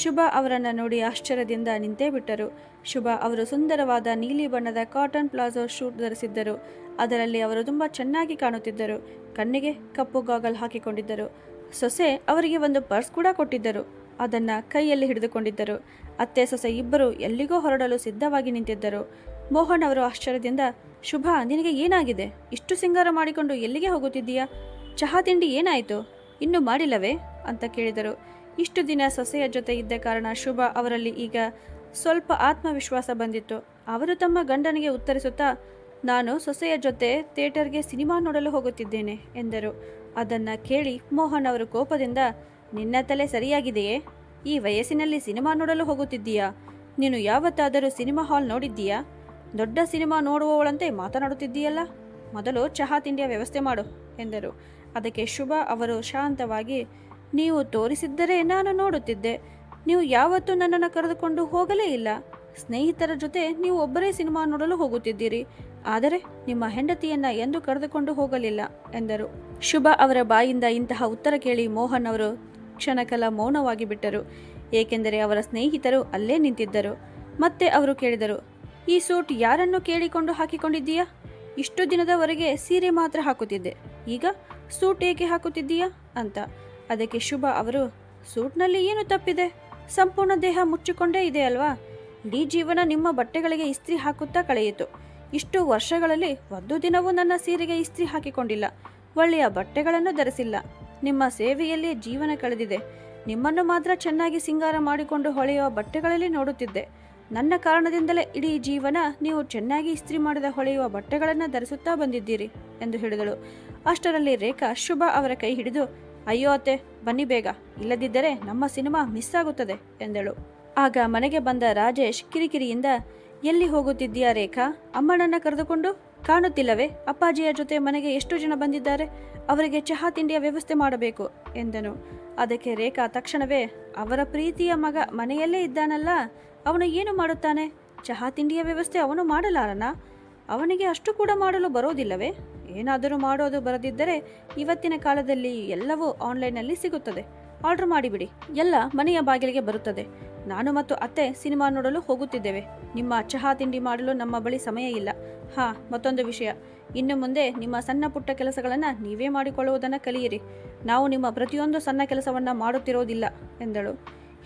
ಶುಭಾ ಅವರನ್ನು ನೋಡಿ ಆಶ್ಚರ್ಯದಿಂದ ನಿಂತೇ ಬಿಟ್ಟರು. ಶುಭಾ ಅವರು ಸುಂದರವಾದ ನೀಲಿ ಬಣ್ಣದ ಕಾಟನ್ ಪ್ಲಾಜೋ ಶೂಟ್ ಧರಿಸಿದ್ದರು. ಅದರಲ್ಲಿ ಅವರು ತುಂಬ ಚೆನ್ನಾಗಿ ಕಾಣುತ್ತಿದ್ದರು. ಕಣ್ಣಿಗೆ ಕಪ್ಪು ಗಾಗಲ್ ಹಾಕಿಕೊಂಡಿದ್ದರು. ಸೊಸೆ ಅವರಿಗೆ ಒಂದು ಪರ್ಸ್ ಕೂಡ ಕೊಟ್ಟಿದ್ದರು. ಅದನ್ನು ಕೈಯಲ್ಲಿ ಹಿಡಿದುಕೊಂಡಿದ್ದರು. ಅತ್ತೆ ಸೊಸೆ ಇಬ್ಬರು ಎಲ್ಲಿಗೋ ಹೊರಡಲು ಸಿದ್ಧವಾಗಿ ನಿಂತಿದ್ದರು. ಮೋಹನ್ ಅವರು ಆಶ್ಚರ್ಯದಿಂದ, ಶುಭಾ, ನಿನಗೆ ಏನಾಗಿದೆ? ಇಷ್ಟು ಸಿಂಗಾರ ಮಾಡಿಕೊಂಡು ಎಲ್ಲಿಗೆ ಹೋಗುತ್ತಿದ್ದೀಯಾ? ಚಹಾ ತಿಂಡಿ ಏನಾಯಿತು? ಇನ್ನೂ ಮಾಡಿಲ್ಲವೇ ಅಂತ ಕೇಳಿದರು. ಇಷ್ಟು ದಿನ ಸೊಸೆಯ ಜೊತೆ ಇದ್ದ ಕಾರಣ ಶುಭಾ ಅವರಲ್ಲಿ ಈಗ ಸ್ವಲ್ಪ ಆತ್ಮವಿಶ್ವಾಸ ಬಂದಿತ್ತು. ಅವರು ತಮ್ಮ ಗಂಡನಿಗೆ ಉತ್ತರಿಸುತ್ತಾ, ನಾನು ಸೊಸೆಯ ಜೊತೆ ಥಿಯೇಟರ್ಗೆ ಸಿನಿಮಾ ನೋಡಲು ಹೋಗುತ್ತಿದ್ದೇನೆ ಎಂದರು. ಅದನ್ನು ಕೇಳಿ ಮೋಹನ್ ಅವರು ಕೋಪದಿಂದ, ನಿನ್ನ ತಲೆ ಸರಿಯಾಗಿದೆಯೇ? ಈ ವಯಸ್ಸಿನಲ್ಲಿ ಸಿನಿಮಾ ನೋಡಲು ಹೋಗುತ್ತಿದ್ದೀಯಾ? ನೀನು ಯಾವತ್ತಾದರೂ ಸಿನಿಮಾ ಹಾಲ್ ನೋಡಿದ್ದೀಯಾ? ದೊಡ್ಡ ಸಿನಿಮಾ ನೋಡುವವಳಂತೆ ಮಾತನಾಡುತ್ತಿದ್ದೀಯಲ್ಲ. ಮೊದಲು ಚಹಾ ತಿಂಡಿಯ ವ್ಯವಸ್ಥೆ ಮಾಡು ಎಂದರು. ಅದಕ್ಕೆ ಶುಭ ಅವರು ಶಾಂತವಾಗಿ, ನೀವು ತೋರಿಸಿದ್ದರೆ ನಾನು ನೋಡುತ್ತಿದ್ದೆ. ನೀವು ಯಾವತ್ತೂ ನನ್ನನ್ನು ಕರೆದುಕೊಂಡು ಹೋಗಲೇ ಇಲ್ಲ. ಸ್ನೇಹಿತರ ಜೊತೆ ನೀವು ಒಬ್ಬರೇ ಸಿನಿಮಾ ನೋಡಲು ಹೋಗುತ್ತಿದ್ದೀರಿ. ಆದರೆ ನಿಮ್ಮ ಹೆಂಡತಿಯನ್ನ ಎಂದು ಕರೆದುಕೊಂಡು ಹೋಗಲಿಲ್ಲ ಎಂದರು. ಶುಭ ಅವರ ಬಾಯಿಂದ ಇಂತಹ ಉತ್ತರ ಕೇಳಿ ಮೋಹನ್ ಅವರು ಕ್ಷಣಕಾಲ ಮೌನವಾಗಿ ಬಿಟ್ಟರು. ಏಕೆಂದರೆ ಅವರ ಸ್ನೇಹಿತರು ಅಲ್ಲೇ ನಿಂತಿದ್ದರು. ಮತ್ತೆ ಅವರು ಕೇಳಿದರು, ಈ ಸೂಟ್ ಯಾರನ್ನು ಕೇಳಿಕೊಂಡು ಹಾಕಿಕೊಂಡಿದ್ದೀಯಾ? ಇಷ್ಟು ದಿನದವರೆಗೆ ಸೀರೆ ಮಾತ್ರ ಹಾಕುತ್ತಿದ್ದೆ, ಈಗ ಸೂಟ್ ಏಕೆ ಹಾಕುತ್ತಿದ್ದೀಯಾ ಅಂತ. ಅದಕ್ಕೆ ಶುಭ ಅವರು, ಸೂಟ್ನಲ್ಲಿ ಏನು ತಪ್ಪಿದೆ? ಸಂಪೂರ್ಣ ದೇಹ ಮುಚ್ಚಿಕೊಂಡೇ ಇದೆ ಅಲ್ವಾ? ಇಡೀ ಜೀವನ ನಿಮ್ಮ ಬಟ್ಟೆಗಳಿಗೆ ಇಸ್ತ್ರಿ ಹಾಕುತ್ತಾ ಕಳೆಯಿತು. ಇಷ್ಟು ವರ್ಷಗಳಲ್ಲಿ ಒಂದು ದಿನವೂ ನನ್ನ ಸೀರೆಗೆ ಇಸ್ತ್ರಿ ಹಾಕಿಕೊಂಡಿಲ್ಲ. ಒಳ್ಳೆಯ ಬಟ್ಟೆಗಳನ್ನು ಧರಿಸಿಲ್ಲ. ನಿಮ್ಮ ಸೇವೆಯಲ್ಲಿ ಜೀವನ ಕಳೆದಿದೆ. ನಿಮ್ಮನ್ನು ಮಾತ್ರ ಚೆನ್ನಾಗಿ ಸಿಂಗಾರ ಮಾಡಿಕೊಂಡು ಹೊಳೆಯುವ ಬಟ್ಟೆಗಳಲ್ಲಿ ನೋಡುತ್ತಿದ್ದೆ. ನನ್ನ ಕಾರಣದಿಂದಲೇ ಇಡೀ ಜೀವನ ನೀವು ಚೆನ್ನಾಗಿ ಇಸ್ತ್ರಿ ಮಾಡಿದ ಹೊಳೆಯುವ ಬಟ್ಟೆಗಳನ್ನು ಧರಿಸುತ್ತಾ ಬಂದಿದ್ದೀರಿ ಎಂದು ಹೇಳಿದಳು. ಅಷ್ಟರಲ್ಲಿ ರೇಖಾ ಶುಭ ಅವರ ಕೈ ಹಿಡಿದು, ಅಯ್ಯೋ ಅತ್ತೆ, ಬನ್ನಿ ಬೇಗ, ಇಲ್ಲದಿದ್ದರೆ ನಮ್ಮ ಸಿನಿಮಾ ಮಿಸ್ ಆಗುತ್ತದೆ ಎಂದಳು. ಆಗ ಮನೆಗೆ ಬಂದ ರಾಜೇಶ್ ಕಿರಿಕಿರಿಯಿಂದ, ಎಲ್ಲಿ ಹೋಗುತ್ತಿದ್ದೀಯಾ ರೇಖಾ? ಅಮ್ಮನನ್ನ ಕರೆದುಕೊಂಡು? ಕಾಣುತ್ತಿಲ್ಲವೇ? ಅಪ್ಪಾಜಿಯ ಜೊತೆ ಮನೆಗೆ ಎಷ್ಟು ಜನ ಬಂದಿದ್ದಾರೆ? ಅವರಿಗೆ ಚಹಾ ತಿಂಡಿಯ ವ್ಯವಸ್ಥೆ ಮಾಡಬೇಕು ಎಂದನು. ಅದಕ್ಕೆ ರೇಖಾ ತಕ್ಷಣವೇ, ಅವರ ಪ್ರೀತಿಯ ಮಗ ಮನೆಯಲ್ಲೇ ಇದ್ದಾನಲ್ಲ, ಅವನು ಏನು ಮಾಡುತ್ತಾನೆ? ಚಹಾ ತಿಂಡಿಯ ವ್ಯವಸ್ಥೆ ಅವನು ಮಾಡಲಾರನ? ಅವನಿಗೆ ಅಷ್ಟು ಕೂಡ ಮಾಡಲು ಬರೋದಿಲ್ಲವೇ? ಏನಾದರೂ ಮಾಡೋದು ಬರದಿದ್ದರೆ ಇವತ್ತಿನ ಕಾಲದಲ್ಲಿ ಎಲ್ಲವೂ ಆನ್ಲೈನ್ನಲ್ಲಿ ಸಿಗುತ್ತದೆ. ಆರ್ಡರ್ ಮಾಡಿಬಿಡಿ, ಎಲ್ಲ ಮನೆಯ ಬಾಗಿಲಿಗೆ ಬರುತ್ತದೆ. ನಾನು ಮತ್ತು ಅತ್ತೆ ಸಿನಿಮಾ ನೋಡಲು ಹೋಗುತ್ತಿದ್ದೇವೆ. ನಿಮ್ಮ ಚಹಾ ತಿಂಡಿ ಮಾಡಲು ನಮ್ಮ ಬಳಿ ಸಮಯ ಇಲ್ಲ. ಮತ್ತೊಂದು ವಿಷಯ, ಇನ್ನು ಮುಂದೆ ನಿಮ್ಮ ಸಣ್ಣ ಪುಟ್ಟ ಕೆಲಸಗಳನ್ನು ನೀವೇ ಮಾಡಿಕೊಳ್ಳುವುದನ್ನು ಕಲಿಯಿರಿ. ನಾವು ನಿಮ್ಮ ಪ್ರತಿಯೊಂದು ಸಣ್ಣ ಕೆಲಸವನ್ನು ಮಾಡುತ್ತಿರೋದಿಲ್ಲ ಎಂದಳು.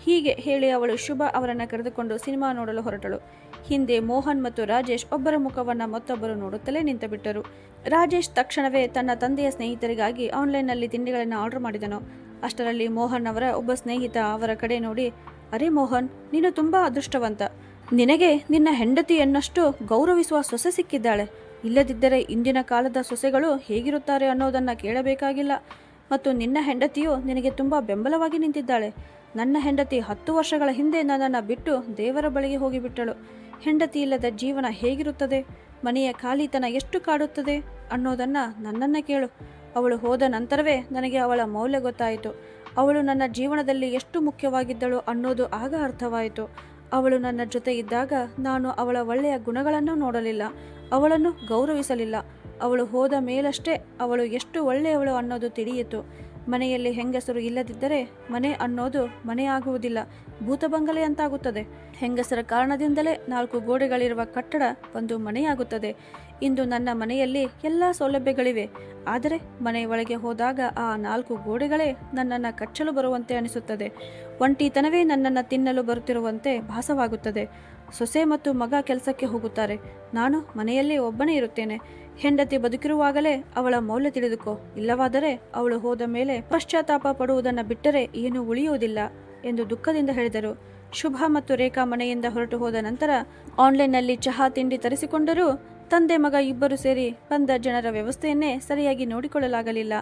ಹೀಗೆ ಹೇಳಿ ಅವಳು ಶುಭ ಅವರನ್ನು ಕರೆದುಕೊಂಡು ಸಿನಿಮಾ ನೋಡಲು ಹೊರಟಳು. ಹಿಂದೆ ಮೋಹನ್ ಮತ್ತು ರಾಜೇಶ್ ಒಬ್ಬರ ಮುಖವನ್ನು ಮತ್ತೊಬ್ಬರು ನೋಡುತ್ತಲೇ ನಿಂತುಬಿಟ್ಟರು. ರಾಜೇಶ್ ತಕ್ಷಣವೇ ತನ್ನ ತಂದೆಯ ಸ್ನೇಹಿತರಿಗಾಗಿ ಆನ್ಲೈನ್ನಲ್ಲಿ ತಿಂಡಿಗಳನ್ನು ಆರ್ಡರ್ ಮಾಡಿದನು. ಅಷ್ಟರಲ್ಲಿ ಮೋಹನ್ ಅವರ ಒಬ್ಬ ಸ್ನೇಹಿತ ಅವರ ಕಡೆ ನೋಡಿ, ಅರೆ ಮೋಹನ್, ನೀನು ತುಂಬ ಅದೃಷ್ಟವಂತ. ನಿನಗೆ ನಿನ್ನ ಹೆಂಡತಿಯನ್ನಷ್ಟು ಗೌರವಿಸುವ ಸೊಸೆ ಸಿಕ್ಕಿದ್ದಾಳೆ. ಇಲ್ಲದಿದ್ದರೆ ಇಂದಿನ ಕಾಲದ ಸೊಸೆಗಳು ಹೇಗಿರುತ್ತಾರೆ ಅನ್ನೋದನ್ನು ಕೇಳಬೇಕಾಗಿಲ್ಲ. ಮತ್ತು ನಿನ್ನ ಹೆಂಡತಿಯು ನಿನಗೆ ತುಂಬ ಬೆಂಬಲವಾಗಿ ನಿಂತಿದ್ದಾಳೆ. ನನ್ನ ಹೆಂಡತಿ 10 ವರ್ಷಗಳ ಹಿಂದೆ ನನ್ನನ್ನು ಬಿಟ್ಟು ದೇವರ ಬಳಿಗೆ ಹೋಗಿಬಿಟ್ಟಳು. ಹೆಂಡತಿ ಇಲ್ಲದ ಜೀವನ ಹೇಗಿರುತ್ತದೆ? ಮನೆಯ ಖಾಲಿತನ ಎಷ್ಟು ಕಾಡುತ್ತದೆ ಅನ್ನೋದನ್ನು ನನ್ನನ್ನು ಕೇಳು. ಅವಳು ಹೋದ ನಂತರವೇ ನನಗೆ ಅವಳ ಮೌಲ್ಯ ಗೊತ್ತಾಯಿತು. ಅವಳು ನನ್ನ ಜೀವನದಲ್ಲಿ ಎಷ್ಟು ಮುಖ್ಯವಾಗಿದ್ದಳು ಅನ್ನೋದು ಆಗ ಅರ್ಥವಾಯಿತು. ಅವಳು ನನ್ನ ಜೊತೆ ಇದ್ದಾಗ ನಾನು ಅವಳ ಒಳ್ಳೆಯ ಗುಣಗಳನ್ನು ನೋಡಲಿಲ್ಲ, ಅವಳನ್ನು ಗೌರವಿಸಲಿಲ್ಲ. ಅವಳು ಹೋದ ಮೇಲಷ್ಟೇ ಅವಳು ಎಷ್ಟು ಒಳ್ಳೆಯವಳು ಅನ್ನೋದು ತಿಳಿಯಿತು. ಮನೆಯಲ್ಲಿ ಹೆಂಗಸರು ಇಲ್ಲದಿದ್ದರೆ ಮನೆ ಅನ್ನೋದು ಮನೆ ಆಗುವುದಿಲ್ಲ, ಭೂತಬಂಗಲೆ ಅಂತಾಗುತ್ತದೆ. ಹೆಂಗಸರ ಕಾರಣದಿಂದಲೇ 4 ಗೋಡೆಗಳಿರುವ ಕಟ್ಟಡ ಒಂದು ಮನೆಯಾಗುತ್ತದೆ. ಇಂದು ನನ್ನ ಮನೆಯಲ್ಲಿ ಎಲ್ಲ ಸೌಲಭ್ಯಗಳಿವೆ, ಆದರೆ ಮನೆ ಒಳಗೆ ಹೋದಾಗ ಆ 4 ಗೋಡೆಗಳೇ ನನ್ನನ್ನು ಕಚ್ಚಲು ಬರುವಂತೆ ಅನಿಸುತ್ತದೆ. ಒಂಟಿತನವೇ ನನ್ನನ್ನು ತಿನ್ನಲು ಬರುತ್ತಿರುವಂತೆ ಭಾಸವಾಗುತ್ತದೆ. ಸೊಸೆ ಮತ್ತು ಮಗ ಕೆಲಸಕ್ಕೆ ಹೋಗುತ್ತಾರೆ, ನಾನು ಮನೆಯಲ್ಲಿ ಒಬ್ಬನೇ ಇರುತ್ತೇನೆ. ಹೆಂಡತಿ ಬದುಕಿರುವಾಗಲೇ ಅವಳ ಮೌಲ್ಯ ತಿಳಿದುಕೋ, ಇಲ್ಲವಾದರೆ ಅವಳು ಹೋದ ಮೇಲೆ ಪಶ್ಚಾತ್ತಾಪ ಪಡುವುದನ್ನು ಬಿಟ್ಟರೆ ಏನೂ ಉಳಿಯುವುದಿಲ್ಲ ಎಂದು ದುಃಖದಿಂದ ಹೇಳಿದರು. ಶುಭ ಮತ್ತು ರೇಖಾ ಮನೆಯಿಂದ ಹೊರಟು ಹೋದ ನಂತರ ಆನ್ಲೈನ್ನಲ್ಲಿ ಚಹಾ ತಿಂಡಿ ತರಿಸಿಕೊಂಡರೂ ತಂದೆ ಮಗ ಇಬ್ಬರು ಸೇರಿ ಬಂದ ಜನರ ವ್ಯವಸ್ಥೆಯನ್ನೇ ಸರಿಯಾಗಿ ನೋಡಿಕೊಳ್ಳಲಾಗಲಿಲ್ಲ.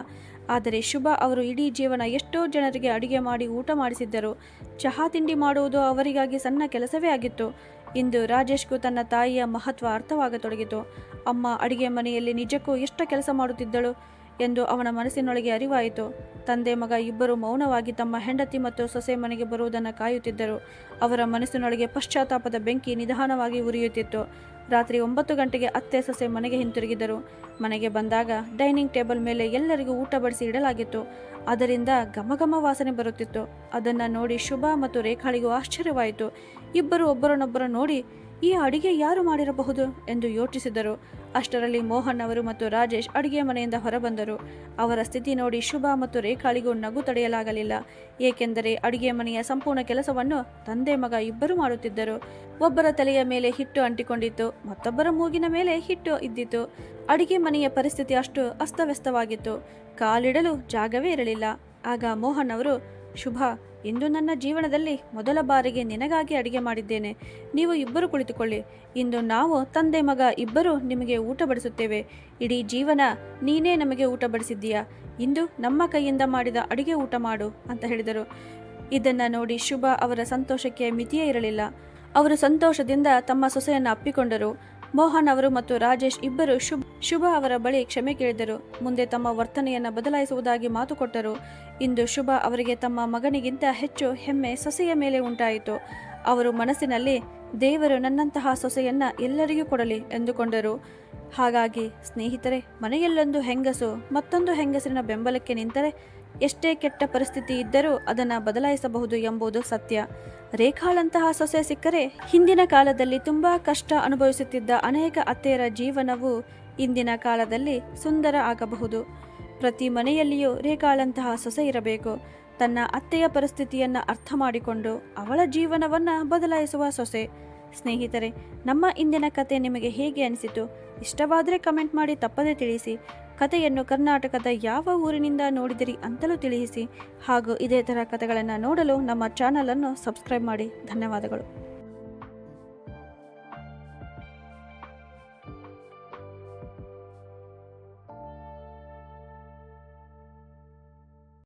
ಆದರೆ ಶುಭ ಅವರು ಇಡೀ ಜೀವನ ಎಷ್ಟೋ ಜನರಿಗೆ ಅಡಿಗೆ ಮಾಡಿ ಊಟ ಮಾಡಿಸಿದ್ದರು. ಚಹಾ ತಿಂಡಿ ಮಾಡುವುದು ಅವರಿಗಾಗಿ ಸಣ್ಣ ಕೆಲಸವೇ ಆಗಿತ್ತು. ಇಂದು ರಾಜೇಶ್ಗೂ ತನ್ನ ತಾಯಿಯ ಮಹತ್ವ ಅರ್ಥವಾಗತೊಡಗಿತು. ಅಮ್ಮ ಅಡಿಗೆ ಮನೆಯಲ್ಲಿ ನಿಜಕ್ಕೂ ಎಷ್ಟು ಕೆಲಸ ಮಾಡುತ್ತಿದ್ದಳು ಎಂದು ಅವನ ಮನಸ್ಸಿನೊಳಗೆ ಅರಿವಾಯಿತು. ತಂದೆ ಮಗ ಇಬ್ಬರು ಮೌನವಾಗಿ ತಮ್ಮ ಹೆಂಡತಿ ಮತ್ತು ಸೊಸೆ ಮನೆಗೆ ಬರುವುದನ್ನು ಕಾಯುತ್ತಿದ್ದರು. ಅವರ ಮನಸ್ಸಿನೊಳಗೆ ಪಶ್ಚಾತ್ತಾಪದ ಬೆಂಕಿ ನಿಧಾನವಾಗಿ ಉರಿಯುತ್ತಿತ್ತು. ರಾತ್ರಿ 9 ಗಂಟೆಗೆ ಅತ್ತೆ ಸೊಸೆ ಮನೆಗೆ ಹಿಂತಿರುಗಿದರು. ಮನೆಗೆ ಬಂದಾಗ ಡೈನಿಂಗ್ ಟೇಬಲ್ ಮೇಲೆ ಎಲ್ಲರಿಗೂ ಊಟ ಬಡಿಸಿ ಇಡಲಾಗಿತ್ತು. ಅದರಿಂದ ಘಮಘಮ ವಾಸನೆ ಬರುತ್ತಿತ್ತು. ಅದನ್ನು ನೋಡಿ ಶುಭ ಮತ್ತು ರೇಖಾಳಿಗೂ ಆಶ್ಚರ್ಯವಾಯಿತು. ಇಬ್ಬರು ಒಬ್ಬರನ್ನೊಬ್ಬರು ನೋಡಿ ಈ ಅಡಿಗೆ ಯಾರು ಮಾಡಿರಬಹುದು ಎಂದು ಯೋಚಿಸಿದರು. ಅಷ್ಟರಲ್ಲಿ ಮೋಹನ್ ಅವರು ಮತ್ತು ರಾಜೇಶ್ ಅಡಿಗೆ ಮನೆಯಿಂದ ಹೊರಬಂದರು. ಅವರ ಸ್ಥಿತಿ ನೋಡಿ ಶುಭ ಮತ್ತು ರೇಖಾಳಿಗೂ ನಗು ತಡೆಯಲಾಗಲಿಲ್ಲ. ಏಕೆಂದರೆ ಅಡಿಗೆ ಮನೆಯ ಸಂಪೂರ್ಣ ಕೆಲಸವನ್ನು ತಂದೆ ಮಗ ಇಬ್ಬರು ಮಾಡುತ್ತಿದ್ದರು. ಒಬ್ಬರ ತಲೆಯ ಮೇಲೆ ಹಿಟ್ಟು ಅಂಟಿಕೊಂಡಿತ್ತು, ಮತ್ತೊಬ್ಬರ ಮೂಗಿನ ಮೇಲೆ ಹಿಟ್ಟು ಇದ್ದಿತು. ಅಡಿಗೆ ಮನೆಯ ಪರಿಸ್ಥಿತಿ ಅಷ್ಟು ಅಸ್ತವ್ಯಸ್ತವಾಗಿತ್ತು, ಕಾಲಿಡಲು ಜಾಗವೇ ಇರಲಿಲ್ಲ. ಆಗ ಮೋಹನ್ ಅವರು, ಶುಭ, ಇಂದು ನನ್ನ ಜೀವನದಲ್ಲಿ ಮೊದಲ ಬಾರಿಗೆ ನಿನಗಾಗಿ ಅಡಿಗೆ ಮಾಡಿದ್ದೇನೆ. ನೀವು ಇಬ್ಬರು ಕುಳಿತುಕೊಳ್ಳಿ. ಇಂದು ನಾವು ತಂದೆ ಮಗ ಇಬ್ಬರು ನಿಮಗೆ ಊಟ ಬಡಿಸುತ್ತೇವೆ. ಇಡೀ ಜೀವನ ನೀನೇ ನಮಗೆ ಊಟ ಬಡಿಸಿದ್ದೀಯಾ. ಇಂದು ನಮ್ಮ ಕೈಯಿಂದ ಮಾಡಿದ ಅಡಿಗೆ ಊಟ ಮಾಡು ಅಂತ ಹೇಳಿದರು. ಇದನ್ನು ನೋಡಿ ಶುಭ ಅವರ ಸಂತೋಷಕ್ಕೆ ಮಿತಿಯೇ ಇರಲಿಲ್ಲ. ಅವರು ಸಂತೋಷದಿಂದ ತಮ್ಮ ಸೊಸೆಯನ್ನು ಅಪ್ಪಿಕೊಂಡರು. ಮೋಹನ್ ಅವರು ಮತ್ತು ರಾಜೇಶ್ ಇಬ್ಬರು ಶುಭ ಅವರ ಬಳಿ ಕ್ಷಮೆ ಕೇಳಿದರು. ಮುಂದೆ ತಮ್ಮ ವರ್ತನೆಯನ್ನು ಬದಲಾಯಿಸುವುದಾಗಿ ಮಾತು ಕೊಟ್ಟರು. ಇಂದು ಶುಭ ಅವರಿಗೆ ತಮ್ಮ ಮಗನಿಗಿಂತ ಹೆಚ್ಚು ಹೆಮ್ಮೆ ಸೊಸೆಯ ಮೇಲೆ ಉಂಟಾಯಿತು. ಅವರು ಮನಸ್ಸಿನಲ್ಲಿ ದೇವರು ನನ್ನಂತಹ ಸೊಸೆಯನ್ನ ಎಲ್ಲರಿಗೂ ಕೊಡಲಿ ಎಂದುಕೊಂಡರು. ಹಾಗಾಗಿ ಸ್ನೇಹಿತರೆ, ಮನೆಯಲ್ಲೊಂದು ಹೆಂಗಸು ಮತ್ತೊಂದು ಹೆಂಗಸಿನ ಬೆಂಬಲಕ್ಕೆ ನಿಂತರೆ ಎಷ್ಟೇ ಕೆಟ್ಟ ಪರಿಸ್ಥಿತಿ ಇದ್ದರೂ ಅದನ್ನು ಬದಲಾಯಿಸಬಹುದು ಎಂಬುದು ಸತ್ಯ. ರೇಖಾಳಂತಹ ಸೊಸೆ ಸಿಕ್ಕರೆ ಹಿಂದಿನ ಕಾಲದಲ್ಲಿ ತುಂಬಾ ಕಷ್ಟ ಅನುಭವಿಸುತ್ತಿದ್ದ ಅನೇಕ ಅತ್ತೆಯರ ಜೀವನವು ಇಂದಿನ ಕಾಲದಲ್ಲಿ ಸುಂದರ ಆಗಬಹುದು. ಪ್ರತಿ ಮನೆಯಲ್ಲಿಯೂ ರೇಖಾಳಂತಹ ಸೊಸೆ ಇರಬೇಕು. ತನ್ನ ಅತ್ತೆಯ ಪರಿಸ್ಥಿತಿಯನ್ನು ಅರ್ಥ ಮಾಡಿಕೊಂಡು ಅವಳ ಜೀವನವನ್ನು ಬದಲಾಯಿಸುವ ಸೊಸೆ. ಸ್ನೇಹಿತರೆ, ನಮ್ಮ ಇಂದಿನ ಕತೆ ನಿಮಗೆ ಹೇಗೆ ಅನಿಸಿತು? ಇಷ್ಟವಾದರೆ ಕಮೆಂಟ್ ಮಾಡಿ ತಪ್ಪದೇ ತಿಳಿಸಿ. ಕಥೆಯನ್ನು ಕರ್ನಾಟಕದ ಯಾವ ಊರಿನಿಂದ ನೋಡಿದಿರಿ ಅಂತಲೂ ತಿಳಿಸಿ. ಹಾಗೂ ಇದೇ ಥರ ಕಥೆಗಳನ್ನು ನೋಡಲು ನಮ್ಮ ಚಾನಲನ್ನು ಸಬ್ಸ್ಕ್ರೈಬ್ ಮಾಡಿ. ಧನ್ಯವಾದಗಳು.